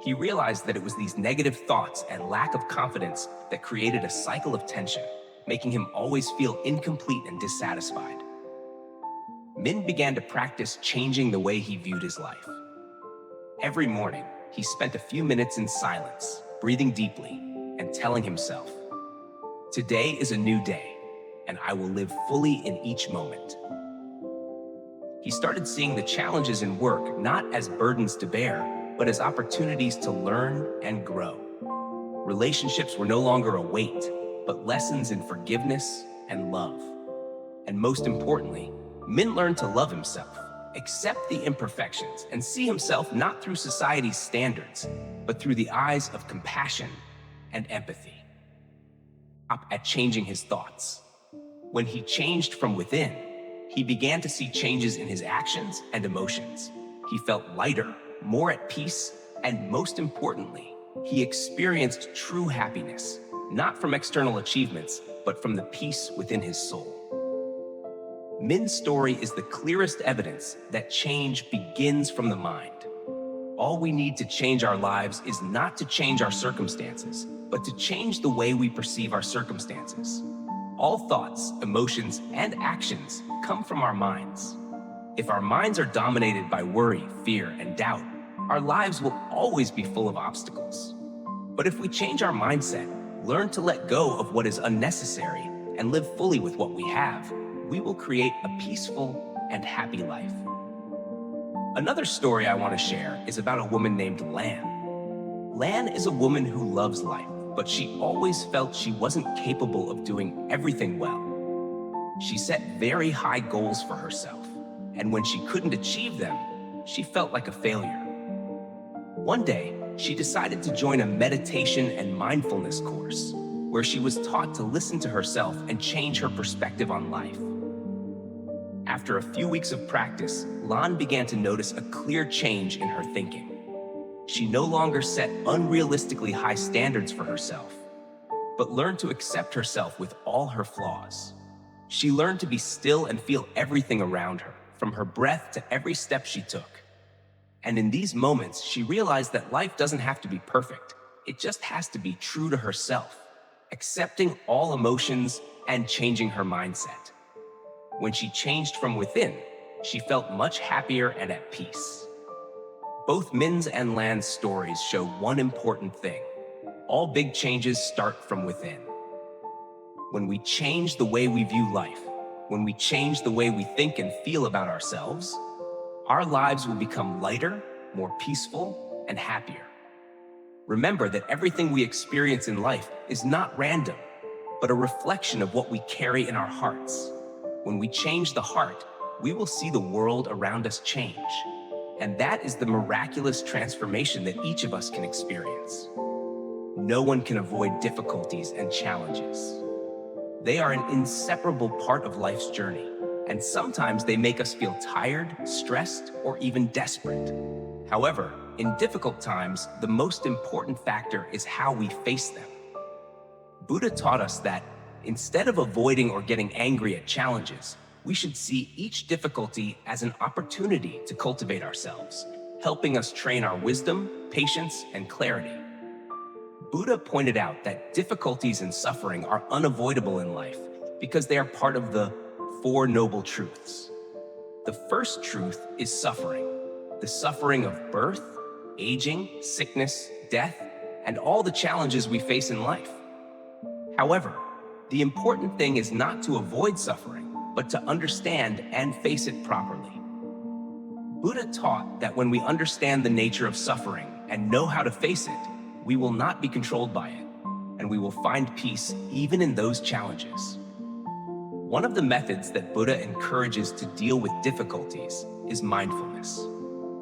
He realized that it was these negative thoughts and lack of confidence that created a cycle of tension, making him always feel incomplete and dissatisfied. Min began to practice changing the way he viewed his life. Every morning, he spent a few minutes in silence, breathing deeply, and telling himself, "Today is a new day, and I will live fully in each moment." He started seeing the challenges in work not as burdens to bear, but as opportunities to learn and grow. Relationships were no longer a weight, but lessons in forgiveness and love. And most importantly, Min learned to love himself, accept the imperfections, and see himself not through society's standards, but through the eyes of compassion and empathy. At changing his thoughts. When he changed from within, he began to see changes in his actions and emotions. He felt lighter, more at peace, and most importantly, he experienced true happiness, not from external achievements, but from the peace within his soul. Min's story is the clearest evidence that change begins from the mind. All we need to change our lives is not to change our circumstances, but to change the way we perceive our circumstances. All thoughts, emotions, and actions come from our minds. If our minds are dominated by worry, fear, and doubt, our lives will always be full of obstacles. But if we change our mindset, learn to let go of what is unnecessary, and live fully with what we have, we will create a peaceful and happy life. Another story I want to share is about a woman named Lan. Lan is a woman who loves life, but she always felt she wasn't capable of doing everything well. She set very high goals for herself, and when she couldn't achieve them, she felt like a failure. One day, she decided to join a meditation and mindfulness course, where she was taught to listen to herself and change her perspective on life. After a few weeks of practice, Lan began to notice a clear change in her thinking. She no longer set unrealistically high standards for herself, but learned to accept herself with all her flaws. She learned to be still and feel everything around her, from her breath to every step she took. And in these moments, she realized that life doesn't have to be perfect. It just has to be true to herself, accepting all emotions and changing her mindset. When she changed from within, she felt much happier and at peace. Both Min's and Lan's stories show one important thing. All big changes start from within. When we change the way we view life, when we change the way we think and feel about ourselves, our lives will become lighter, more peaceful, and happier. Remember that everything we experience in life is not random, but a reflection of what we carry in our hearts. When we change the heart, we will see the world around us change. And that is the miraculous transformation that each of us can experience. No one can avoid difficulties and challenges. They are an inseparable part of life's journey, and sometimes they make us feel tired, stressed, or even desperate. However, in difficult times, the most important factor is how we face them. Buddha taught us that instead of avoiding or getting angry at challenges, we should see each difficulty as an opportunity to cultivate ourselves, helping us train our wisdom, patience, and clarity. Buddha pointed out that difficulties and suffering are unavoidable in life because they are part of the Four Noble Truths. The first truth is suffering, the suffering of birth, aging, sickness, death, and all the challenges we face in life. However, the important thing is not to avoid suffering, but to understand and face it properly. Buddha taught that when we understand the nature of suffering and know how to face it, we will not be controlled by it, and we will find peace even in those challenges. One of the methods that Buddha encourages to deal with difficulties is mindfulness.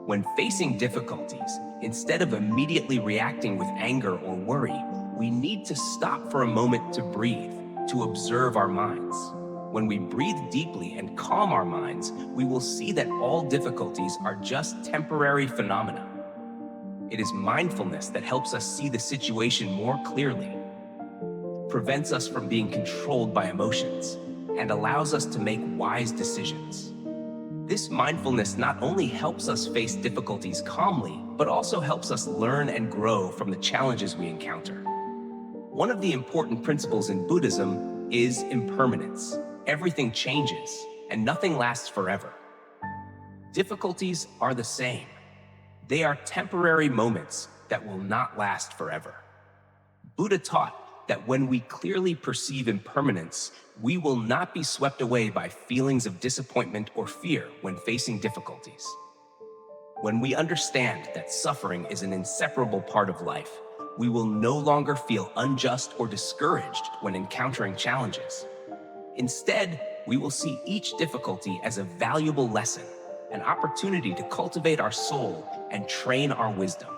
When facing difficulties, instead of immediately reacting with anger or worry, we need to stop for a moment to breathe, to observe our minds. When we breathe deeply and calm our minds, we will see that all difficulties are just temporary phenomena. It is mindfulness that helps us see the situation more clearly, prevents us from being controlled by emotions, and allows us to make wise decisions. This mindfulness not only helps us face difficulties calmly, but also helps us learn and grow from the challenges we encounter. One of the important principles in Buddhism is impermanence. Everything changes, and nothing lasts forever. Difficulties are the same. They are temporary moments that will not last forever. Buddha taught that when we clearly perceive impermanence, we will not be swept away by feelings of disappointment or fear when facing difficulties. When we understand that suffering is an inseparable part of life, we will no longer feel unjust or discouraged when encountering challenges. Instead, we will see each difficulty as a valuable lesson, an opportunity to cultivate our soul and train our wisdom.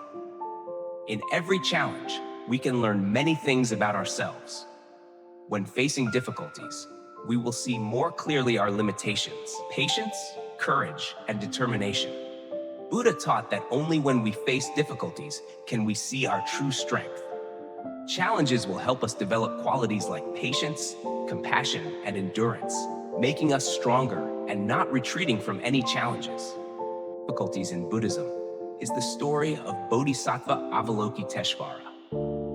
In every challenge, we can learn many things about ourselves. When facing difficulties, we will see more clearly our limitations, patience, courage, and determination. Buddha taught that only when we face difficulties can we see our true strength. Challenges will help us develop qualities like patience, compassion, and endurance, making us stronger and not retreating from any challenges. Difficulties in Buddhism is the story of Bodhisattva Avalokiteshvara.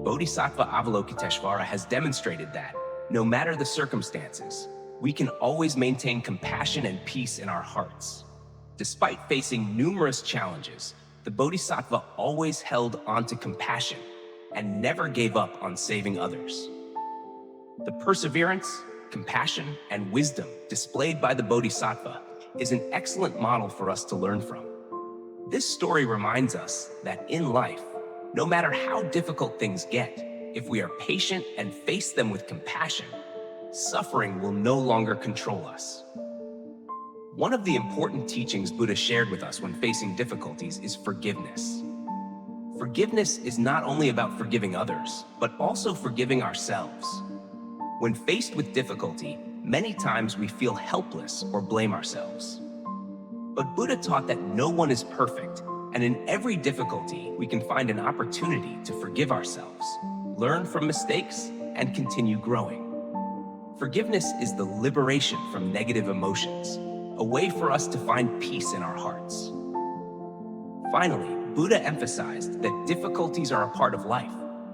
Bodhisattva Avalokiteshvara has demonstrated that, no matter the circumstances, we can always maintain compassion and peace in our hearts. Despite facing numerous challenges, the Bodhisattva always held on to compassion and never gave up on saving others. The perseverance, compassion, and wisdom displayed by the Bodhisattva is an excellent model for us to learn from. This story reminds us that in life, no matter how difficult things get, if we are patient and face them with compassion, suffering will no longer control us. One of the important teachings Buddha shared with us when facing difficulties is forgiveness. Forgiveness is not only about forgiving others, but also forgiving ourselves. When faced with difficulty, many times we feel helpless or blame ourselves. But Buddha taught that no one is perfect, and in every difficulty, we can find an opportunity to forgive ourselves, learn from mistakes, and continue growing. Forgiveness is the liberation from negative emotions, a way for us to find peace in our hearts. Finally, Buddha emphasized that difficulties are a part of life,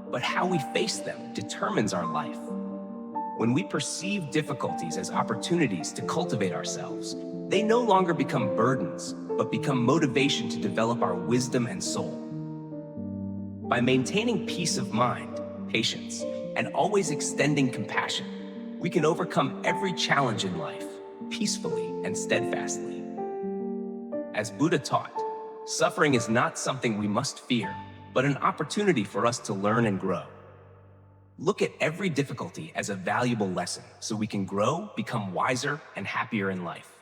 but how we face them determines our life. When we perceive difficulties as opportunities to cultivate ourselves, they no longer become burdens, but become motivation to develop our wisdom and soul. By maintaining peace of mind, patience, and always extending compassion, we can overcome every challenge in life peacefully and steadfastly. As Buddha taught, suffering is not something we must fear, but an opportunity for us to learn and grow. Look at every difficulty as a valuable lesson so we can grow, become wiser, and happier in life.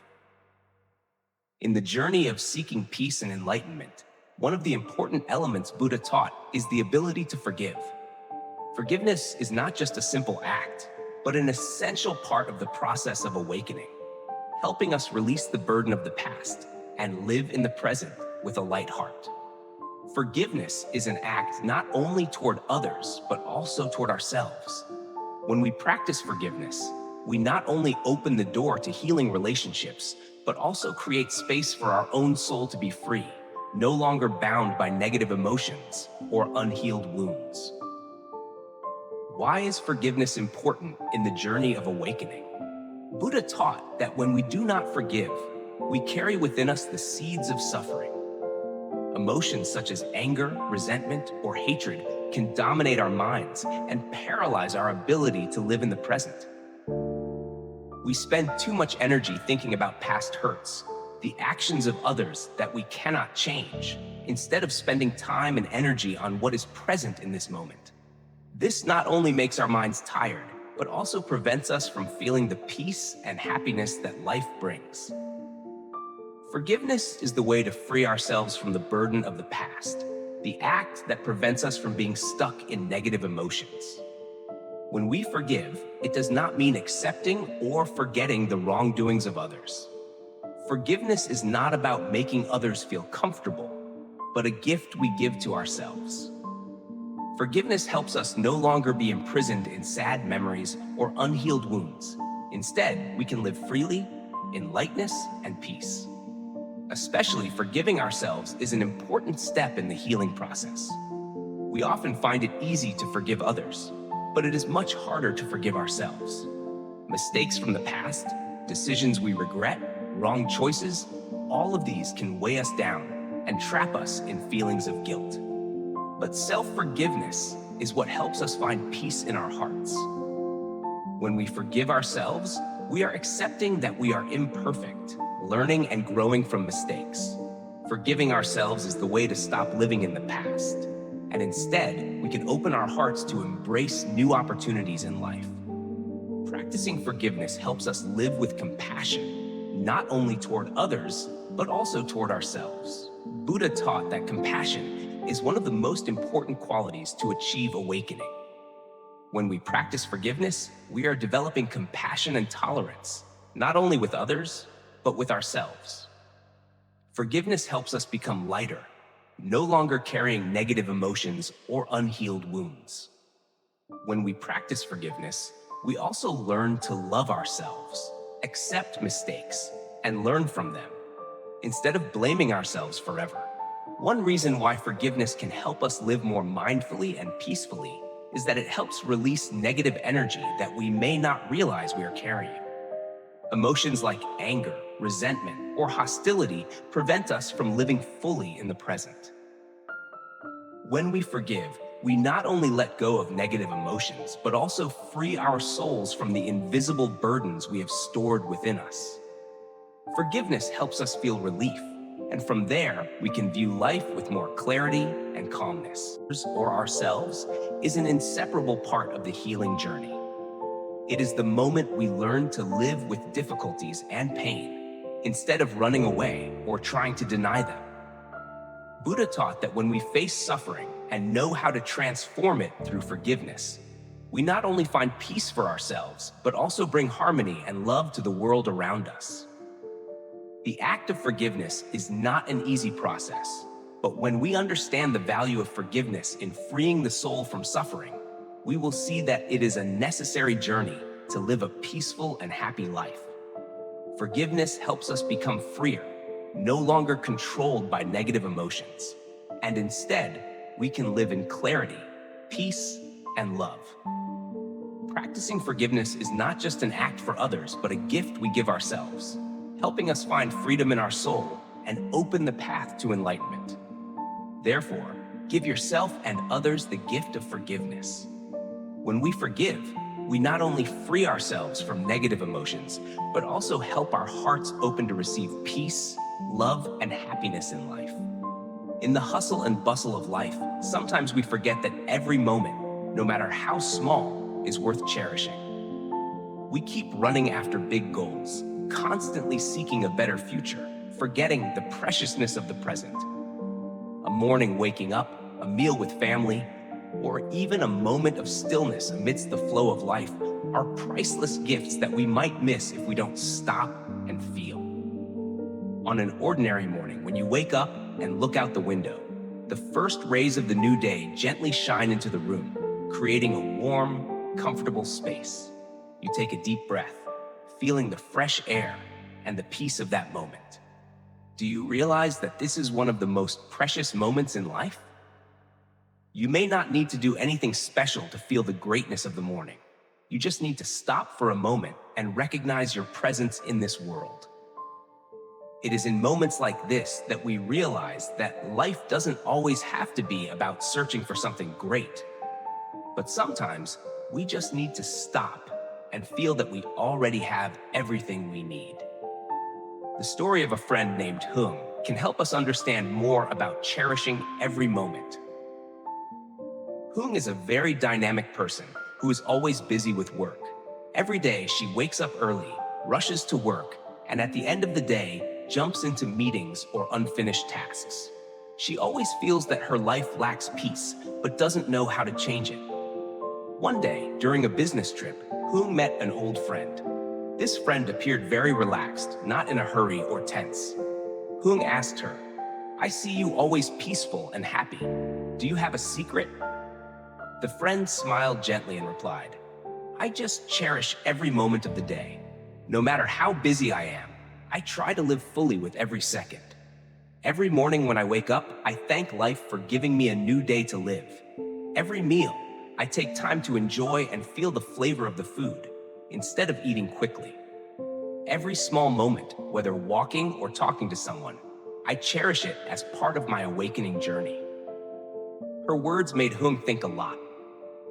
In the journey of seeking peace and enlightenment, one of the important elements Buddha taught is the ability to forgive. Forgiveness is not just a simple act, but an essential part of the process of awakening, helping us release the burden of the past and live in the present with a light heart. Forgiveness is an act not only toward others, but also toward ourselves. When we practice forgiveness, we not only open the door to healing relationships, but also create space for our own soul to be free, no longer bound by negative emotions or unhealed wounds. Why is forgiveness important in the journey of awakening? Buddha taught that when we do not forgive, we carry within us the seeds of suffering. Emotions such as anger, resentment, or hatred can dominate our minds and paralyze our ability to live in the present. We spend too much energy thinking about past hurts, the actions of others that we cannot change, instead of spending time and energy on what is present in this moment. This not only makes our minds tired, but also prevents us from feeling the peace and happiness that life brings. Forgiveness is the way to free ourselves from the burden of the past, the act that prevents us from being stuck in negative emotions. When we forgive, it does not mean accepting or forgetting the wrongdoings of others. Forgiveness is not about making others feel comfortable, but a gift we give to ourselves. Forgiveness helps us no longer be imprisoned in sad memories or unhealed wounds. Instead, we can live freely in lightness and peace. Especially forgiving ourselves is an important step in the healing process. We often find it easy to forgive others, but it is much harder to forgive ourselves. Mistakes from the past, decisions we regret, wrong choices, all of these can weigh us down and trap us in feelings of guilt. But self-forgiveness is what helps us find peace in our hearts. When we forgive ourselves, we are accepting that we are imperfect, learning and growing from mistakes. Forgiving ourselves is the way to stop living in the past, and instead, we can open our hearts to embrace new opportunities in life. Practicing forgiveness helps us live with compassion, not only toward others, but also toward ourselves. Buddha taught that compassion is one of the most important qualities to achieve awakening. When we practice forgiveness, we are developing compassion and tolerance, not only with others, but with ourselves. Forgiveness helps us become lighter, no longer carrying negative emotions or unhealed wounds. When we practice forgiveness, we also learn to love ourselves, accept mistakes, and learn from them, instead of blaming ourselves forever. One reason why forgiveness can help us live more mindfully and peacefully is that it helps release negative energy that we may not realize we are carrying. Emotions like anger, resentment, or hostility prevent us from living fully in the present. When we forgive, we not only let go of negative emotions, but also free our souls from the invisible burdens we have stored within us. Forgiveness helps us feel relief, and from there, we can view life with more clarity and calmness. Or ourselves is an inseparable part of the healing journey. It is the moment we learn to live with difficulties and pain, instead of running away or trying to deny them. Buddha taught that when we face suffering and know how to transform it through forgiveness, we not only find peace for ourselves, but also bring harmony and love to the world around us. The act of forgiveness is not an easy process, but when we understand the value of forgiveness in freeing the soul from suffering, we will see that it is a necessary journey to live a peaceful and happy life. Forgiveness helps us become freer, no longer controlled by negative emotions, and instead, we can live in clarity, peace, and love. Practicing forgiveness is not just an act for others, but a gift we give ourselves, helping us find freedom in our soul and open the path to enlightenment. Therefore, give yourself and others the gift of forgiveness. When we forgive, we not only free ourselves from negative emotions, but also help our hearts open to receive peace, love, and happiness in life. In the hustle and bustle of life, sometimes we forget that every moment, no matter how small, is worth cherishing. We keep running after big goals, constantly seeking a better future, forgetting the preciousness of the present. A morning waking up, a meal with family, or even a moment of stillness amidst the flow of life are priceless gifts that we might miss if we don't stop and feel. On an ordinary morning, when you wake up and look out the window, the first rays of the new day gently shine into the room, creating a warm, comfortable space. You take a deep breath, feeling the fresh air and the peace of that moment. Do you realize that this is one of the most precious moments in life? You may not need to do anything special to feel the greatness of the morning. You just need to stop for a moment and recognize your presence in this world. It is in moments like this that we realize that life doesn't always have to be about searching for something great. But sometimes we just need to stop and feel that we already have everything we need. The story of a friend named Hung can help us understand more about cherishing every moment. Hung is a very dynamic person who is always busy with work. Every day she wakes up early, rushes to work, and at the end of the day, jumps into meetings or unfinished tasks. She always feels that her life lacks peace, but doesn't know how to change it. One day, during a business trip, Hung met an old friend. This friend appeared very relaxed, not in a hurry or tense. Hung asked her, "I see you always peaceful and happy. Do you have a secret?" The friend smiled gently and replied, "I just cherish every moment of the day. No matter how busy I am, I try to live fully with every second. Every morning when I wake up, I thank life for giving me a new day to live. Every meal, I take time to enjoy and feel the flavor of the food, instead of eating quickly. Every small moment, whether walking or talking to someone, I cherish it as part of my awakening journey." Her words made Hung think a lot.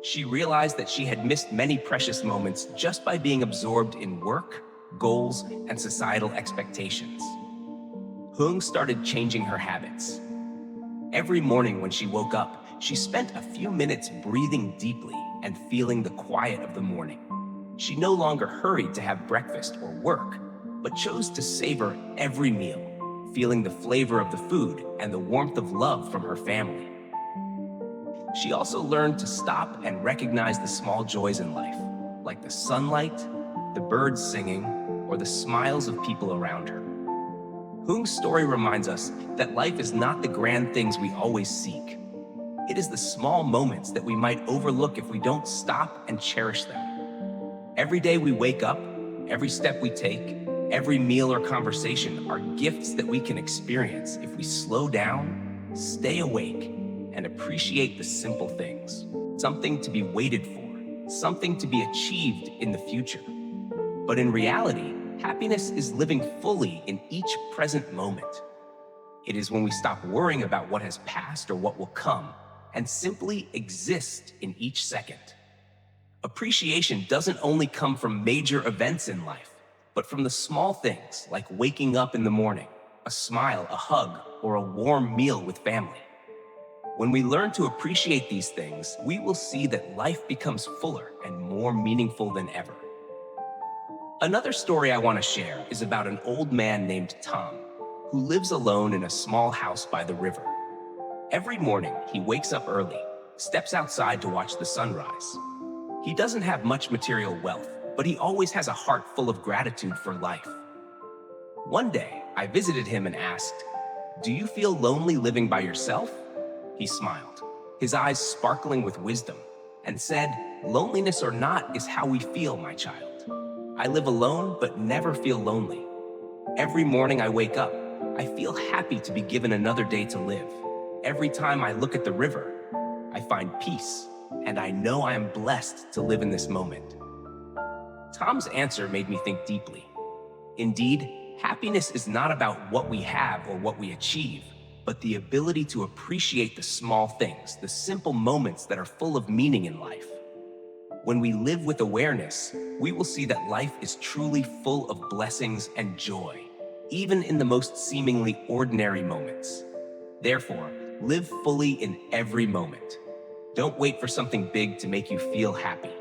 She realized that she had missed many precious moments just by being absorbed in work, goals, and societal expectations. Hung started changing her habits. Every morning when she woke up, she spent a few minutes breathing deeply and feeling the quiet of the morning. She no longer hurried to have breakfast or work, but chose to savor every meal, feeling the flavor of the food and the warmth of love from her family. She also learned to stop and recognize the small joys in life, like the sunlight, the birds singing, or the smiles of people around her. Hung's story reminds us that life is not the grand things we always seek. It is the small moments that we might overlook if we don't stop and cherish them. Every day we wake up, every step we take, every meal or conversation are gifts that we can experience if we slow down, stay awake, and appreciate the simple things. Something to be waited for, something to be achieved in the future. But in reality, happiness is living fully in each present moment. It is when we stop worrying about what has passed or what will come and simply exist in each second. Appreciation doesn't only come from major events in life, but from the small things like waking up in the morning, a smile, a hug, or a warm meal with family. When we learn to appreciate these things, we will see that life becomes fuller and more meaningful than ever. Another story I want to share is about an old man named Tom, who lives alone in a small house by the river. Every morning, he wakes up early, steps outside to watch the sunrise. He doesn't have much material wealth, but he always has a heart full of gratitude for life. One day, I visited him and asked, "Do you feel lonely living by yourself?" He smiled, his eyes sparkling with wisdom, and said, "Loneliness or not is how we feel, my child. I live alone, but never feel lonely. Every morning I wake up, I feel happy to be given another day to live. Every time I look at the river, I find peace, and I know I am blessed to live in this moment." Tom's answer made me think deeply. Indeed, happiness is not about what we have or what we achieve, but the ability to appreciate the small things, the simple moments that are full of meaning in life. When we live with awareness, we will see that life is truly full of blessings and joy, even in the most seemingly ordinary moments. Therefore, live fully in every moment. Don't wait for something big to make you feel happy.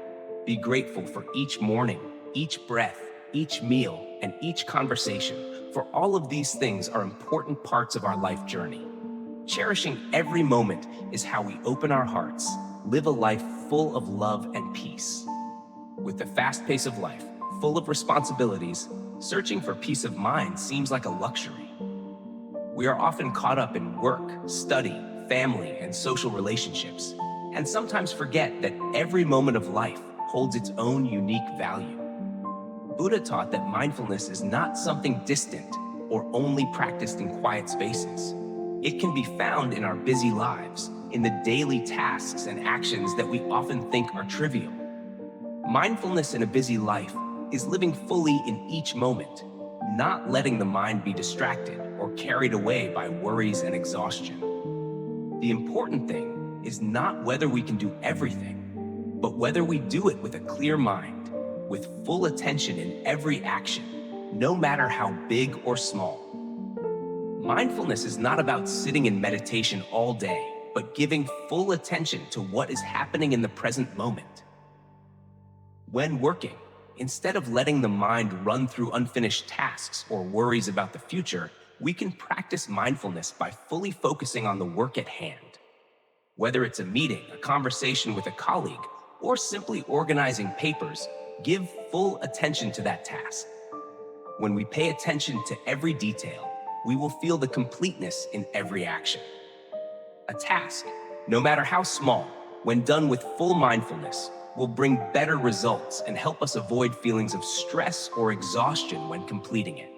Be grateful for each morning, each breath, each meal, and each conversation, for all of these things are important parts of our life journey. Cherishing every moment is how we open our hearts, live a life full of love and peace. With the fast pace of life, full of responsibilities, searching for peace of mind seems like a luxury. We are often caught up in work, study, family, and social relationships, and sometimes forget that every moment of life holds its own unique value. Buddha taught that mindfulness is not something distant or only practiced in quiet spaces. It can be found in our busy lives, in the daily tasks and actions that we often think are trivial. Mindfulness in a busy life is living fully in each moment, not letting the mind be distracted or carried away by worries and exhaustion. The important thing is not whether we can do everything, but whether we do it with a clear mind, with full attention in every action, no matter how big or small. Mindfulness is not about sitting in meditation all day, but giving full attention to what is happening in the present moment. When working, instead of letting the mind run through unfinished tasks or worries about the future, we can practice mindfulness by fully focusing on the work at hand. Whether it's a meeting, a conversation with a colleague, or simply organizing papers, give full attention to that task. When we pay attention to every detail, we will feel the completeness in every action. A task, no matter how small, when done with full mindfulness, will bring better results and help us avoid feelings of stress or exhaustion when completing it.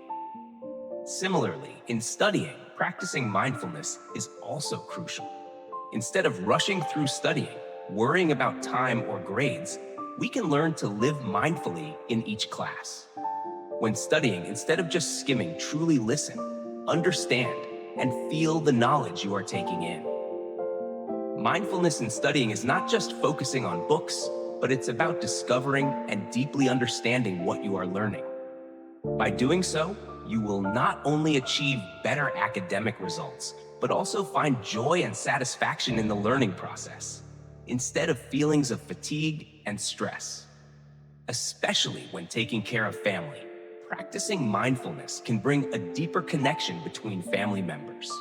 Similarly, in studying, practicing mindfulness is also crucial. Instead of rushing through studying, worrying about time or grades, we can learn to live mindfully in each class. When studying, instead of just skimming, truly listen, understand, and feel the knowledge you are taking in. Mindfulness in studying is not just focusing on books, but it's about discovering and deeply understanding what you are learning. By doing so, you will not only achieve better academic results, but also find joy and satisfaction in the learning process, instead of feelings of fatigue and stress. Especially when taking care of family, practicing mindfulness can bring a deeper connection between family members.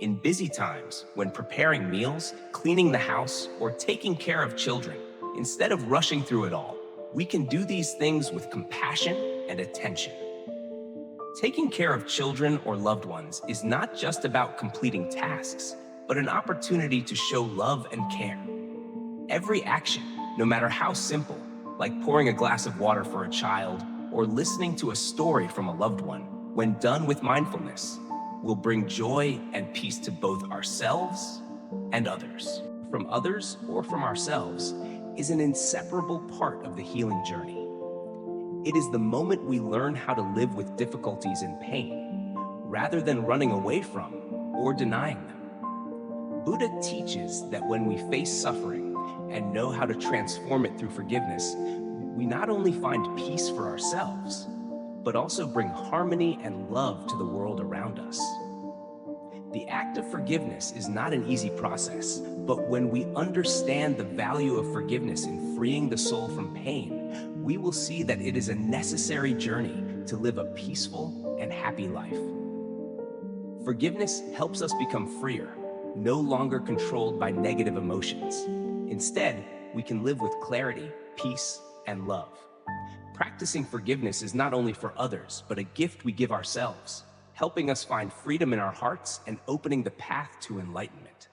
In busy times, when preparing meals, cleaning the house, or taking care of children, instead of rushing through it all, we can do these things with compassion and attention. Taking care of children or loved ones is not just about completing tasks, but an opportunity to show love and care. Every action, no matter how simple, like pouring a glass of water for a child or listening to a story from a loved one, when done with mindfulness, will bring joy and peace to both ourselves and others. From others or from ourselves is an inseparable part of the healing journey. It is the moment we learn how to live with difficulties and pain, rather than running away from or denying them. Buddha teaches that when we face suffering and know how to transform it through forgiveness, we not only find peace for ourselves, but also bring harmony and love to the world around us. The act of forgiveness is not an easy process, but when we understand the value of forgiveness in freeing the soul from pain, we will see that it is a necessary journey to live a peaceful and happy life. Forgiveness helps us become freer, no longer controlled by negative emotions. Instead, we can live with clarity, peace, and love. Practicing forgiveness is not only for others, but a gift we give ourselves, helping us find freedom in our hearts and opening the path to enlightenment.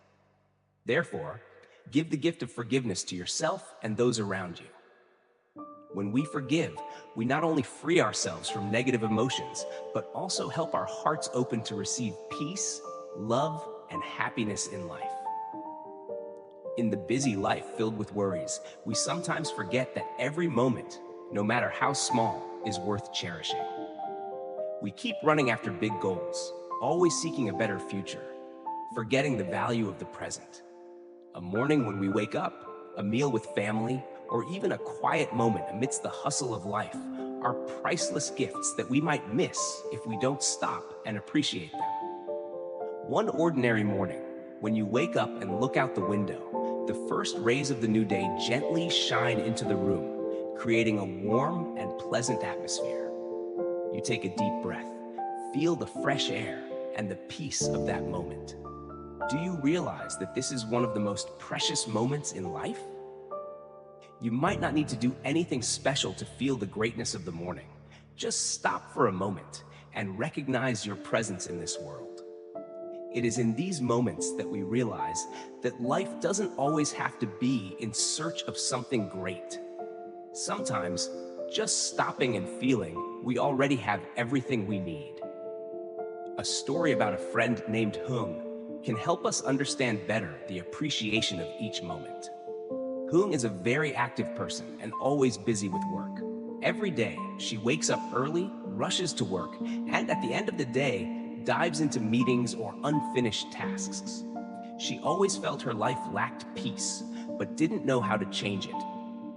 Therefore, give the gift of forgiveness to yourself and those around you. When we forgive, we not only free ourselves from negative emotions, but also help our hearts open to receive peace, love, and happiness in life. In the busy life filled with worries, we sometimes forget that every moment, no matter how small, is worth cherishing. We keep running after big goals, always seeking a better future, forgetting the value of the present. A morning when we wake up, a meal with family, or even a quiet moment amidst the hustle of life are priceless gifts that we might miss if we don't stop and appreciate them. One ordinary morning, when you wake up and look out the window, the first rays of the new day gently shine into the room, creating a warm and pleasant atmosphere. You take a deep breath, Feel the fresh air and the peace of that moment. Do you realize that this is one of the most precious moments in life? You might not need to do anything special to feel the greatness of the morning. Just stop for a moment and recognize your presence in this world. It is in these moments that we realize that life doesn't always have to be in search of something great. Sometimes, just stopping and feeling, we already have everything we need. A story about a friend named Hung can help us understand better the appreciation of each moment. Hung is a very active person and always busy with work. Every day, she wakes up early, rushes to work, and at the end of the day, dives into meetings or unfinished tasks. She always felt her life lacked peace, but didn't know how to change it.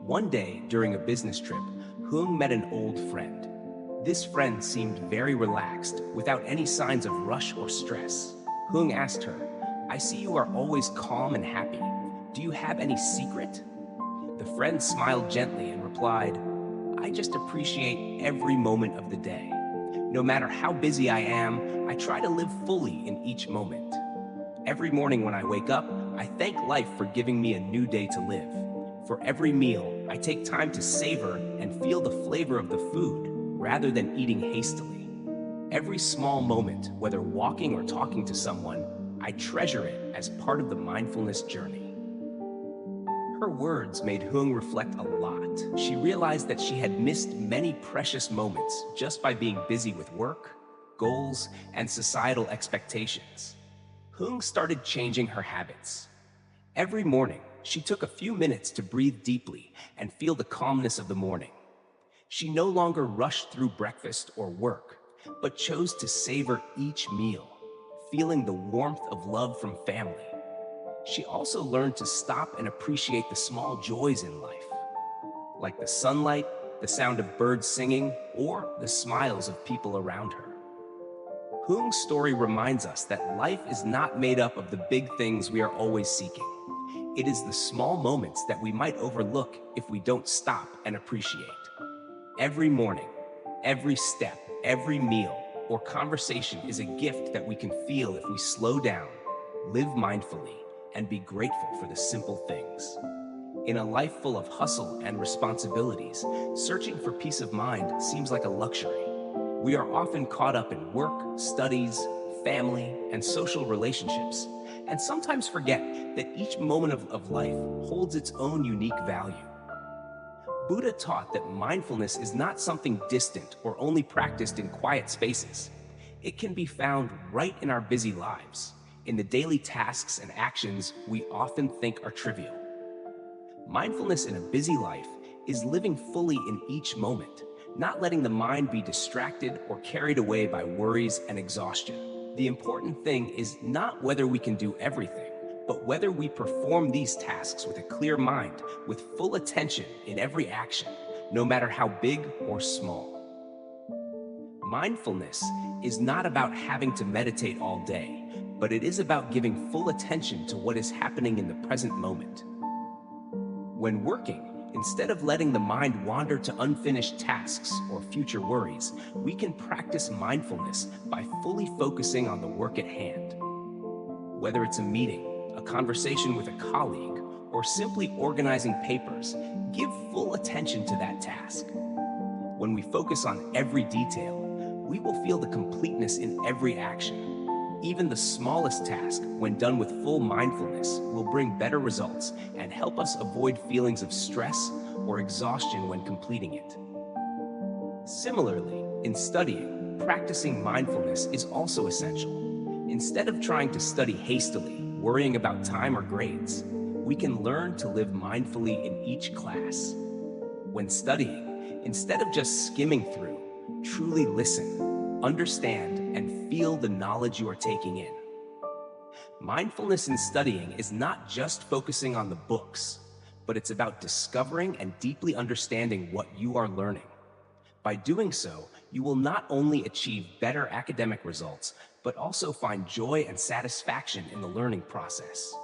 One day, during a business trip, Hung met an old friend. This friend seemed very relaxed, without any signs of rush or stress. Hung asked her, "I see you are always calm and happy. Do you have any secret?" The friend smiled gently and replied, "I just appreciate every moment of the day. No matter how busy I am, I try to live fully in each moment. Every morning when I wake up, I thank life for giving me a new day to live. For every meal, I take time to savor and feel the flavor of the food rather than eating hastily. Every small moment, whether walking or talking to someone, I treasure it as part of the mindfulness journey." Her words made Hung reflect a lot. She realized that she had missed many precious moments just by being busy with work, goals, and societal expectations. Hung started changing her habits. Every morning, she took a few minutes to breathe deeply and feel the calmness of the morning. She no longer rushed through breakfast or work, but chose to savor each meal, feeling the warmth of love from family. She also learned to stop and appreciate the small joys in life, like the sunlight, the sound of birds singing, or the smiles of people around her. Hung's story reminds us that life is not made up of the big things we are always seeking. It is the small moments that we might overlook if we don't stop and appreciate. Every morning, every step, every meal, or conversation is a gift that we can feel if we slow down, live mindfully, and be grateful for the simple things. In a life full of hustle and responsibilities, searching for peace of mind seems like a luxury. We are often caught up in work, studies, family, and social relationships, and sometimes forget that each moment of life holds its own unique value. Buddha taught that mindfulness is not something distant or only practiced in quiet spaces. It can be found right in our busy lives, in the daily tasks and actions we often think are trivial. Mindfulness in a busy life is living fully in each moment, not letting the mind be distracted or carried away by worries and exhaustion. The important thing is not whether we can do everything, but whether we perform these tasks with a clear mind, with full attention in every action, no matter how big or small. Mindfulness is not about having to meditate all day, but it is about giving full attention to what is happening in the present moment. When working, instead of letting the mind wander to unfinished tasks or future worries, we can practice mindfulness by fully focusing on the work at hand. Whether it's a meeting, a conversation with a colleague, or simply organizing papers, give full attention to that task. When we focus on every detail, we will feel the completeness in every action. Even the smallest task, when done with full mindfulness, will bring better results and help us avoid feelings of stress or exhaustion when completing it. Similarly, in studying, practicing mindfulness is also essential. Instead of trying to study hastily, worrying about time or grades, we can learn to live mindfully in each class. When studying, instead of just skimming through, truly listen, understand, and feel the knowledge you are taking in. Mindfulness in studying is not just focusing on the books, but it's about discovering and deeply understanding what you are learning. By doing so, you will not only achieve better academic results, but also find joy and satisfaction in the learning process,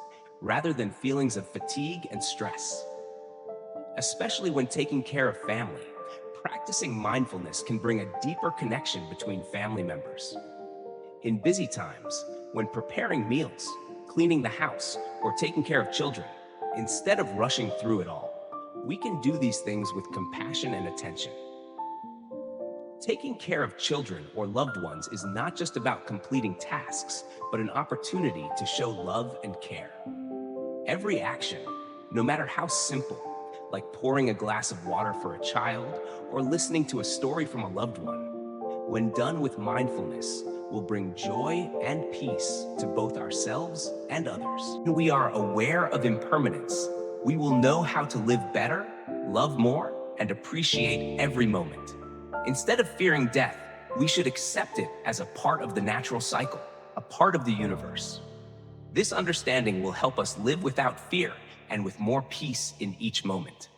rather than feelings of fatigue and stress. Especially when taking care of family, Practicing mindfulness can bring a deeper connection between family members. In busy times, when preparing meals, cleaning the house, or taking care of children, instead of rushing through it all, we can do these things with compassion and attention. Taking care of children or loved ones is not just about completing tasks, but an opportunity to show love and care. Every action, no matter how simple, like pouring a glass of water for a child or listening to a story from a loved one, when done with mindfulness, will bring joy and peace to both ourselves and others. When we are aware of impermanence, we will know how to live better, love more, and appreciate every moment. Instead of fearing death, we should accept it as a part of the natural cycle, a part of the universe. This understanding will help us live without fear and with more peace in each moment.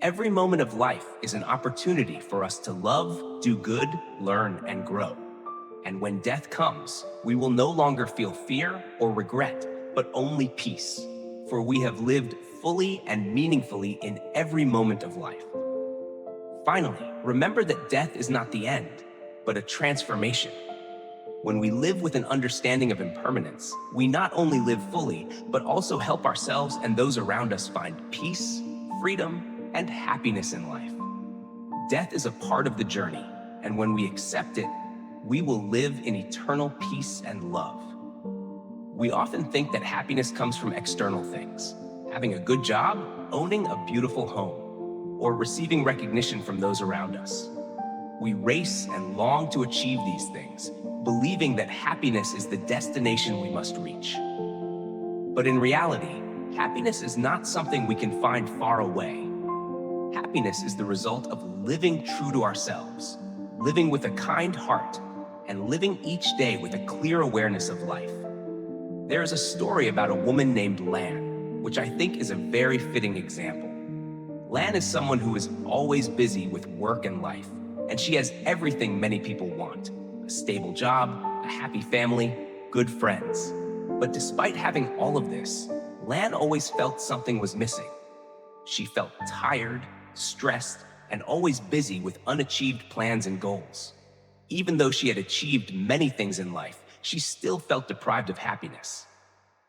Every moment of life is an opportunity for us to love, do good, learn, and grow. And when death comes, we will no longer feel fear or regret, but only peace, for we have lived fully and meaningfully in every moment of life. Finally, remember that death is not the end, but a transformation. When we live with an understanding of impermanence, we not only live fully, but also help ourselves and those around us find peace, freedom, and happiness in life. Death is a part of the journey, and when we accept it, we will live in eternal peace and love. We often think that happiness comes from external things, having a good job, owning a beautiful home, or receiving recognition from those around us. We race and long to achieve these things, believing that happiness is the destination we must reach. But in reality, happiness is not something we can find far away. Happiness is the result of living true to ourselves, living with a kind heart, and living each day with a clear awareness of life. There is a story about a woman named Lan, which I think is a very fitting example. Lan is someone who is always busy with work and life, and she has everything many people want: a stable job, a happy family, good friends. But despite having all of this, Lan always felt something was missing. She felt tired, stressed, and always busy with unachieved plans and goals. Even though she had achieved many things in life, she still felt deprived of happiness.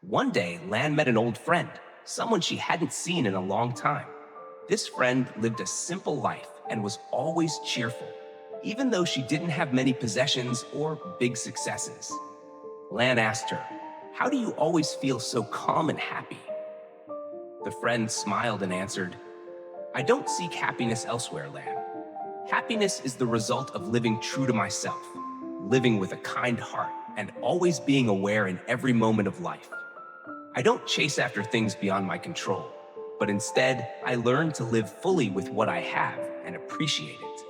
One day, Lan met an old friend, someone she hadn't seen in a long time. This friend lived a simple life and was always cheerful, even though she didn't have many possessions or big successes. Lan asked her, "How do you always feel so calm and happy?" The friend smiled and answered, "I don't seek happiness elsewhere, Lan. Happiness is the result of living true to myself, living with a kind heart, and always being aware in every moment of life. I don't chase after things beyond my control, but instead, I learn to live fully with what I have and appreciate it."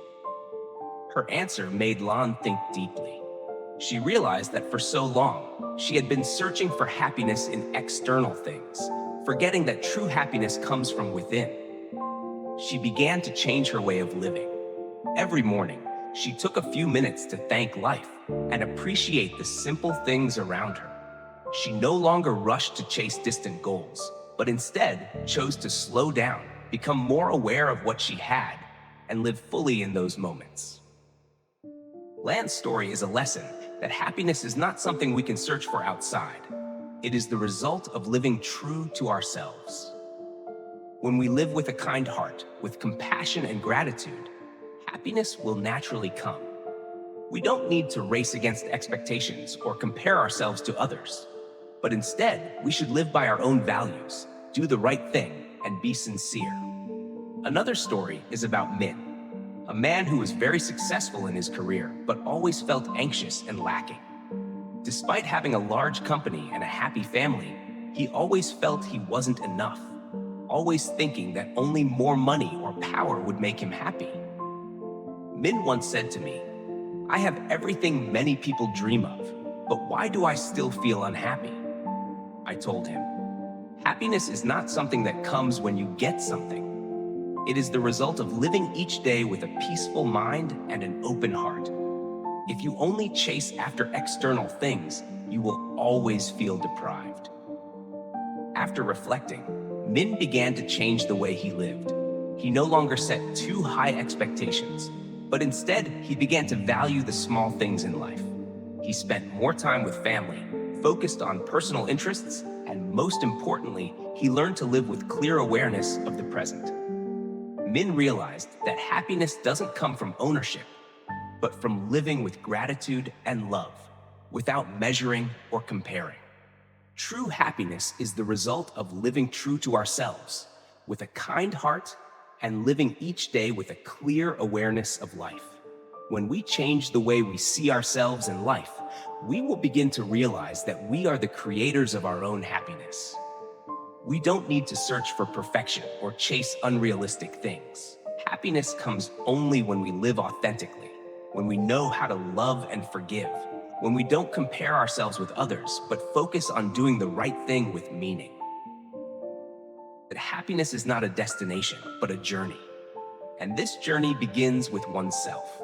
Her answer made Lan think deeply. She realized that for so long, she had been searching for happiness in external things, forgetting that true happiness comes from within. She began to change her way of living. Every morning, she took a few minutes to thank life and appreciate the simple things around her. She no longer rushed to chase distant goals, but instead chose to slow down, become more aware of what she had, and live fully in those moments. Lan's story is a lesson that happiness is not something we can search for outside. It is the result of living true to ourselves. When we live with a kind heart, with compassion and gratitude, happiness will naturally come. We don't need to race against expectations or compare ourselves to others. But instead, we should live by our own values, do the right thing, and be sincere. Another story is about Min, a man who was very successful in his career, but always felt anxious and lacking. Despite having a large company and a happy family, he always felt he wasn't enough, always thinking that only more money or power would make him happy. Min once said to me, "I have everything many people dream of, but why do I still feel unhappy?" I told him, "Happiness is not something that comes when you get something. It is the result of living each day with a peaceful mind and an open heart. If you only chase after external things, you will always feel deprived." After reflecting, Min began to change the way he lived. He no longer set too high expectations, but instead he began to value the small things in life. He spent more time with family, focused on personal interests, and most importantly, he learned to live with clear awareness of the present. Min realized that happiness doesn't come from ownership, but from living with gratitude and love, without measuring or comparing. True happiness is the result of living true to ourselves, with a kind heart, and living each day with a clear awareness of life. When we change the way we see ourselves and life, we will begin to realize that we are the creators of our own happiness. We don't need to search for perfection or chase unrealistic things. Happiness comes only when we live authentically, when we know how to love and forgive, when we don't compare ourselves with others, but focus on doing the right thing with meaning. That happiness is not a destination, but a journey. And this journey begins with oneself.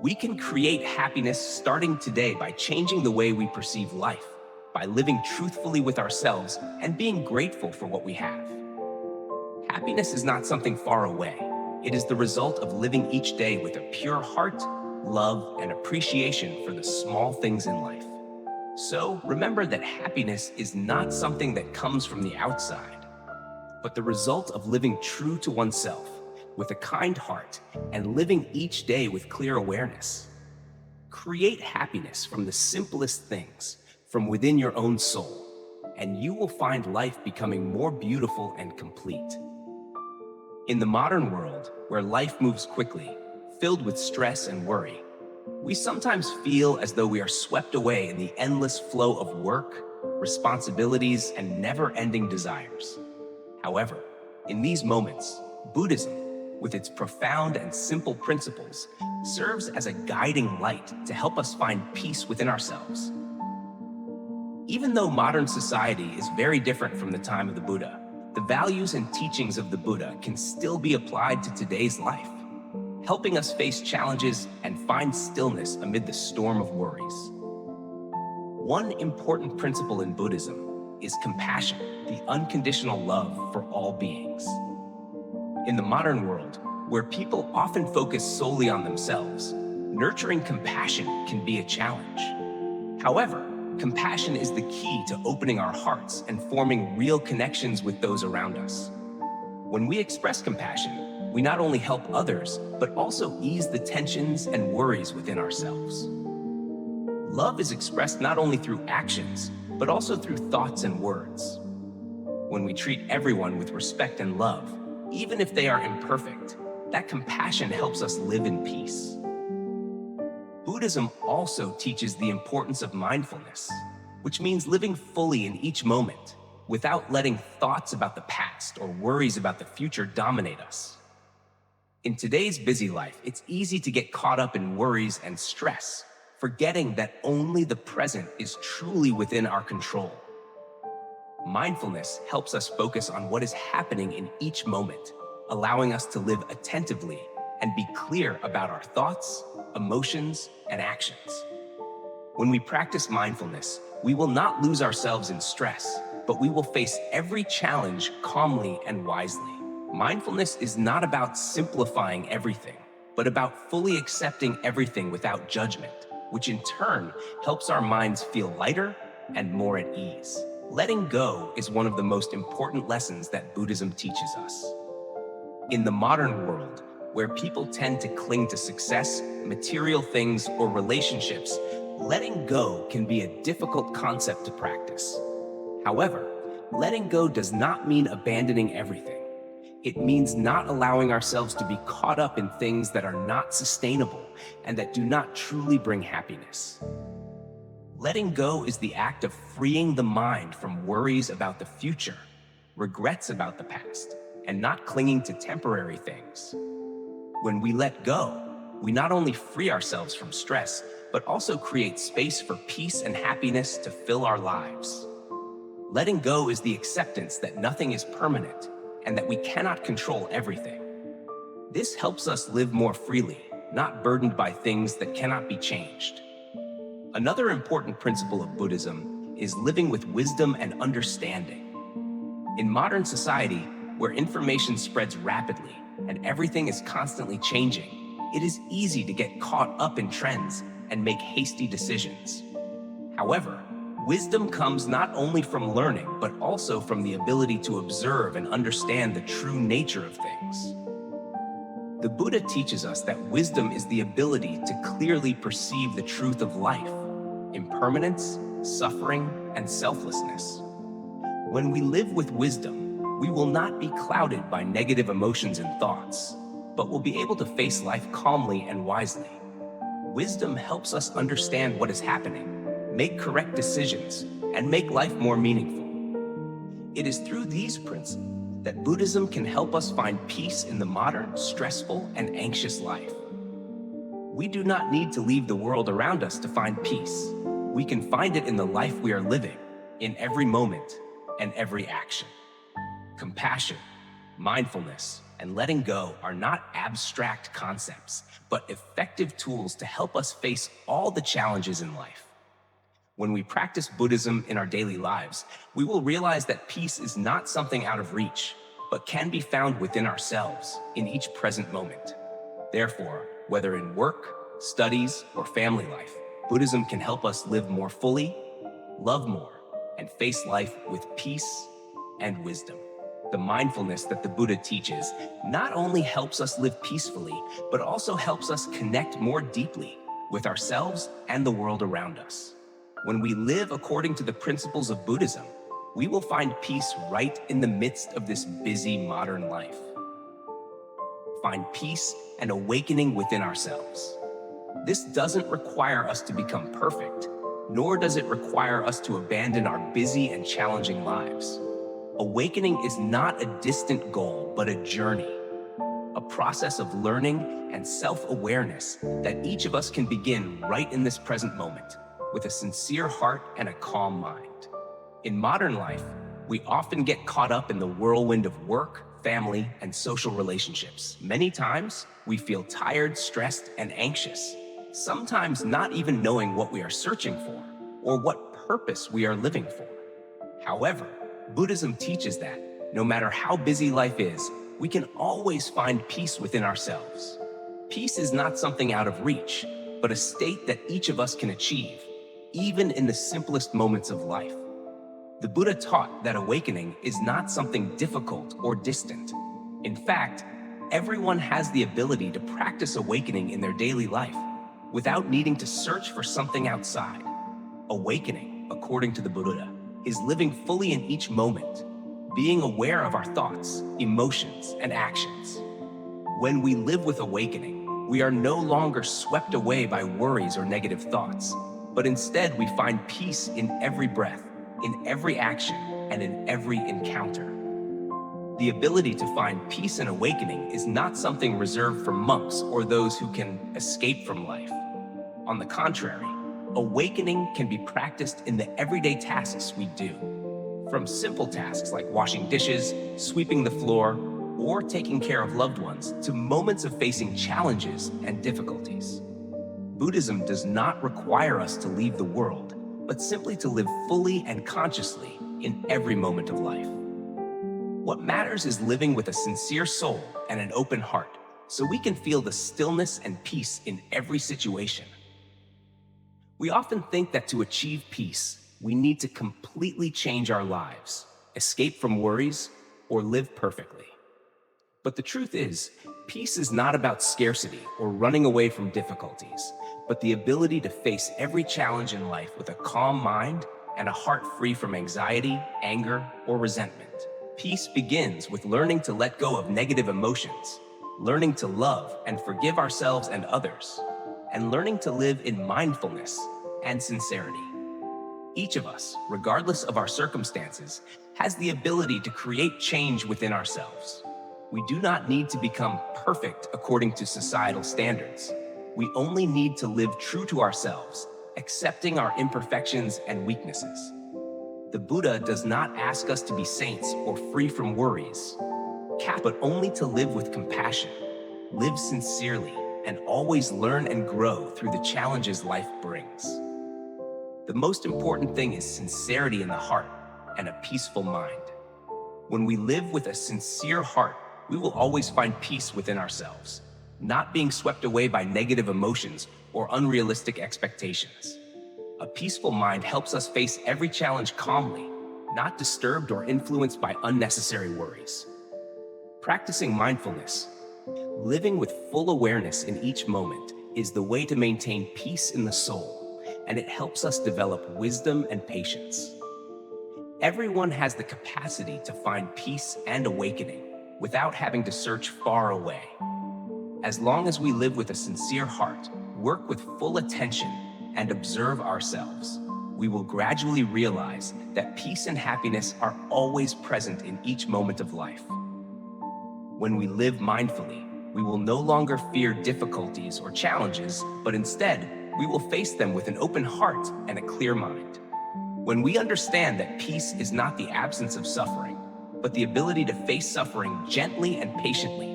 We can create happiness starting today by changing the way we perceive life, by living truthfully with ourselves and being grateful for what we have. Happiness is not something far away. It is the result of living each day with a pure heart, love, and appreciation for the small things in life. So remember that happiness is not something that comes from the outside, but the result of living true to oneself, with a kind heart, and living each day with clear awareness. Create happiness from the simplest things, from within your own soul, and you will find life becoming more beautiful and complete. In the modern world, where life moves quickly, filled with stress and worry, we sometimes feel as though we are swept away in the endless flow of work, responsibilities, and never-ending desires. However, in these moments, Buddhism, with its profound and simple principles, serves as a guiding light to help us find peace within ourselves. Even though modern society is very different from the time of the Buddha, the values and teachings of the Buddha can still be applied to today's life, helping us face challenges and find stillness amid the storm of worries. One important principle in Buddhism is compassion, the unconditional love for all beings. In the modern world, where people often focus solely on themselves, nurturing compassion can be a challenge. However, compassion is the key to opening our hearts and forming real connections with those around us. When we express compassion, we not only help others, but also ease the tensions and worries within ourselves. Love is expressed not only through actions, but also through thoughts and words. When we treat everyone with respect and love, even if they are imperfect, that compassion helps us live in peace. Buddhism also teaches the importance of mindfulness, which means living fully in each moment, without letting thoughts about the past or worries about the future dominate us. In today's busy life, it's easy to get caught up in worries and stress, forgetting that only the present is truly within our control. Mindfulness helps us focus on what is happening in each moment, allowing us to live attentively and be clear about our thoughts, emotions, and actions. When we practice mindfulness, we will not lose ourselves in stress, but we will face every challenge calmly and wisely. Mindfulness is not about simplifying everything, but about fully accepting everything without judgment, which in turn helps our minds feel lighter and more at ease. Letting go is one of the most important lessons that Buddhism teaches us. In the modern world, where people tend to cling to success, material things, or relationships, letting go can be a difficult concept to practice. However, letting go does not mean abandoning everything. It means not allowing ourselves to be caught up in things that are not sustainable and that do not truly bring happiness. Letting go is the act of freeing the mind from worries about the future, regrets about the past, and not clinging to temporary things. When we let go, we not only free ourselves from stress, but also create space for peace and happiness to fill our lives. Letting go is the acceptance that nothing is permanent and that we cannot control everything. This helps us live more freely, not burdened by things that cannot be changed. Another important principle of Buddhism is living with wisdom and understanding. In modern society, where information spreads rapidly and everything is constantly changing, it is easy to get caught up in trends and make hasty decisions. However, wisdom comes not only from learning, but also from the ability to observe and understand the true nature of things. The Buddha teaches us that wisdom is the ability to clearly perceive the truth of life, impermanence, suffering, and selflessness. When we live with wisdom, we will not be clouded by negative emotions and thoughts, but will be able to face life calmly and wisely. Wisdom helps us understand what is happening, make correct decisions, and make life more meaningful. It is through these principles that Buddhism can help us find peace in the modern, stressful, and anxious life. We do not need to leave the world around us to find peace. We can find it in the life we are living, in every moment and every action. Compassion, mindfulness, and letting go are not abstract concepts, but effective tools to help us face all the challenges in life. When we practice Buddhism in our daily lives, we will realize that peace is not something out of reach, but can be found within ourselves in each present moment. Therefore, whether in work, studies, or family life, Buddhism can help us live more fully, love more, and face life with peace and wisdom. The mindfulness that the Buddha teaches not only helps us live peacefully, but also helps us connect more deeply with ourselves and the world around us. When we live according to the principles of Buddhism, we will find peace right in the midst of this busy modern life. Find peace and awakening within ourselves. This doesn't require us to become perfect, nor does it require us to abandon our busy and challenging lives. Awakening is not a distant goal, but a journey, a process of learning and self-awareness that each of us can begin right in this present moment, with a sincere heart and a calm mind. In modern life, we often get caught up in the whirlwind of work, family, and social relationships. Many times, we feel tired, stressed, and anxious, sometimes not even knowing what we are searching for or what purpose we are living for. However, Buddhism teaches that no matter how busy life is, we can always find peace within ourselves. Peace is not something out of reach, but a state that each of us can achieve, even in the simplest moments of life. The Buddha taught that awakening is not something difficult or distant. In fact, everyone has the ability to practice awakening in their daily life without needing to search for something outside. Awakening, according to the Buddha, is living fully in each moment, being aware of our thoughts, emotions, and actions. When we live with awakening, we are no longer swept away by worries or negative thoughts, but instead we find peace in every breath, in every action, and in every encounter. The ability to find peace and awakening is not something reserved for monks or those who can escape from life. On the contrary, awakening can be practiced in the everyday tasks we do. From simple tasks like washing dishes, sweeping the floor, or taking care of loved ones, to moments of facing challenges and difficulties. Buddhism does not require us to leave the world, but simply to live fully and consciously in every moment of life. What matters is living with a sincere soul and an open heart, so we can feel the stillness and peace in every situation. We often think that to achieve peace, we need to completely change our lives, escape from worries, or live perfectly. But the truth is, peace is not about scarcity or running away from difficulties, but the ability to face every challenge in life with a calm mind and a heart free from anxiety, anger, or resentment. Peace begins with learning to let go of negative emotions, learning to love and forgive ourselves and others, and learning to live in mindfulness and sincerity. Each of us, regardless of our circumstances, has the ability to create change within ourselves. We do not need to become perfect according to societal standards. We only need to live true to ourselves, accepting our imperfections and weaknesses. The Buddha does not ask us to be saints or free from worries, but only to live with compassion, live sincerely, and always learn and grow through the challenges life brings. The most important thing is sincerity in the heart and a peaceful mind. When we live with a sincere heart, we will always find peace within ourselves, not being swept away by negative emotions or unrealistic expectations. A peaceful mind helps us face every challenge calmly, not disturbed or influenced by unnecessary worries. Practicing mindfulness, living with full awareness in each moment, is the way to maintain peace in the soul, and it helps us develop wisdom and patience. Everyone has the capacity to find peace and awakening without having to search far away. As long as we live with a sincere heart, work with full attention, and observe ourselves, we will gradually realize that peace and happiness are always present in each moment of life. When we live mindfully, we will no longer fear difficulties or challenges, but instead, we will face them with an open heart and a clear mind. When we understand that peace is not the absence of suffering, but the ability to face suffering gently and patiently,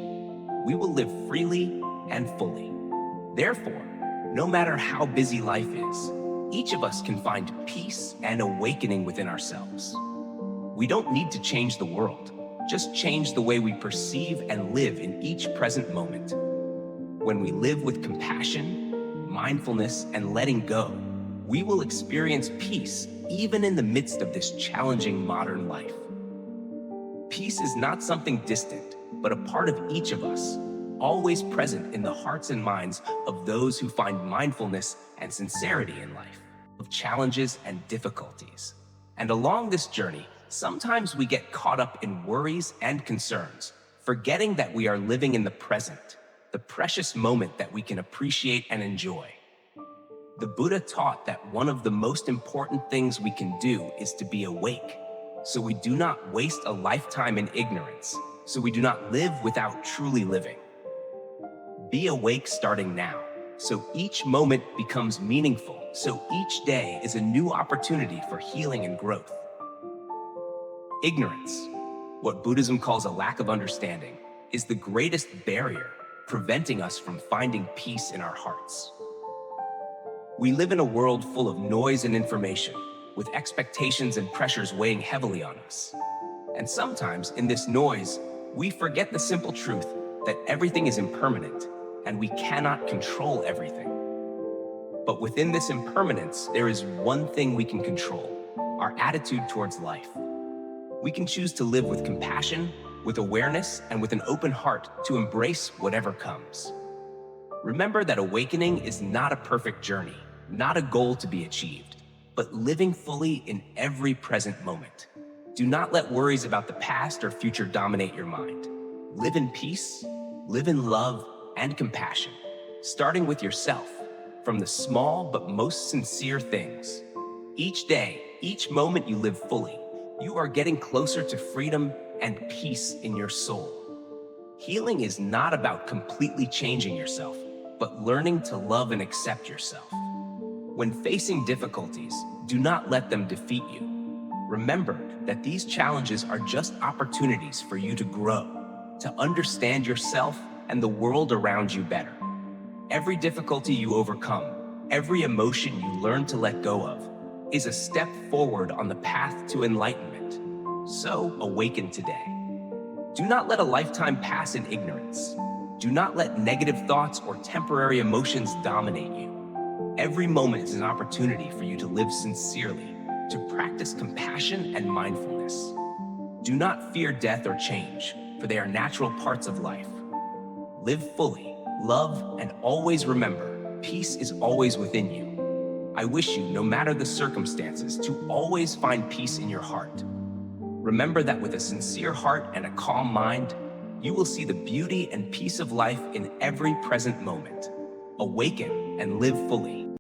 we will live freely and fully. Therefore, no matter how busy life is, each of us can find peace and awakening within ourselves. We don't need to change the world, just change the way we perceive and live in each present moment. When we live with compassion, mindfulness, and letting go, we will experience peace even in the midst of this challenging modern life. Peace is not something distant, but a part of each of us, always present in the hearts and minds of those who find mindfulness and sincerity in life, of challenges and difficulties. And along this journey, sometimes we get caught up in worries and concerns, forgetting that we are living in the present, the precious moment that we can appreciate and enjoy. The Buddha taught that one of the most important things we can do is to be awake, so we do not waste a lifetime in ignorance, so we do not live without truly living. Be awake starting now, so each moment becomes meaningful, so each day is a new opportunity for healing and growth. Ignorance, what Buddhism calls a lack of understanding, is the greatest barrier preventing us from finding peace in our hearts. We live in a world full of noise and information, with expectations and pressures weighing heavily on us. And sometimes in this noise, we forget the simple truth that everything is impermanent and we cannot control everything. But within this impermanence, there is one thing we can control: our attitude towards life. We can choose to live with compassion, with awareness, and with an open heart to embrace whatever comes. Remember that awakening is not a perfect journey, not a goal to be achieved, but living fully in every present moment. Do not let worries about the past or future dominate your mind. Live in peace, live in love and compassion, starting with yourself, from the small but most sincere things. Each day, each moment you live fully, you are getting closer to freedom and peace in your soul. Healing is not about completely changing yourself, but learning to love and accept yourself. When facing difficulties, do not let them defeat you. Remember that these challenges are just opportunities for you to grow, to understand yourself and the world around you better. Every difficulty you overcome, every emotion you learn to let go of, is a step forward on the path to enlightenment. So awaken today. Do not let a lifetime pass in ignorance. Do not let negative thoughts or temporary emotions dominate you. Every moment is an opportunity for you to live sincerely, to practice compassion and mindfulness. Do not fear death or change, for they are natural parts of life. Live fully, love, and always remember, peace is always within you. I wish you, no matter the circumstances, to always find peace in your heart. Remember that with a sincere heart and a calm mind, you will see the beauty and peace of life in every present moment. Awaken and live fully.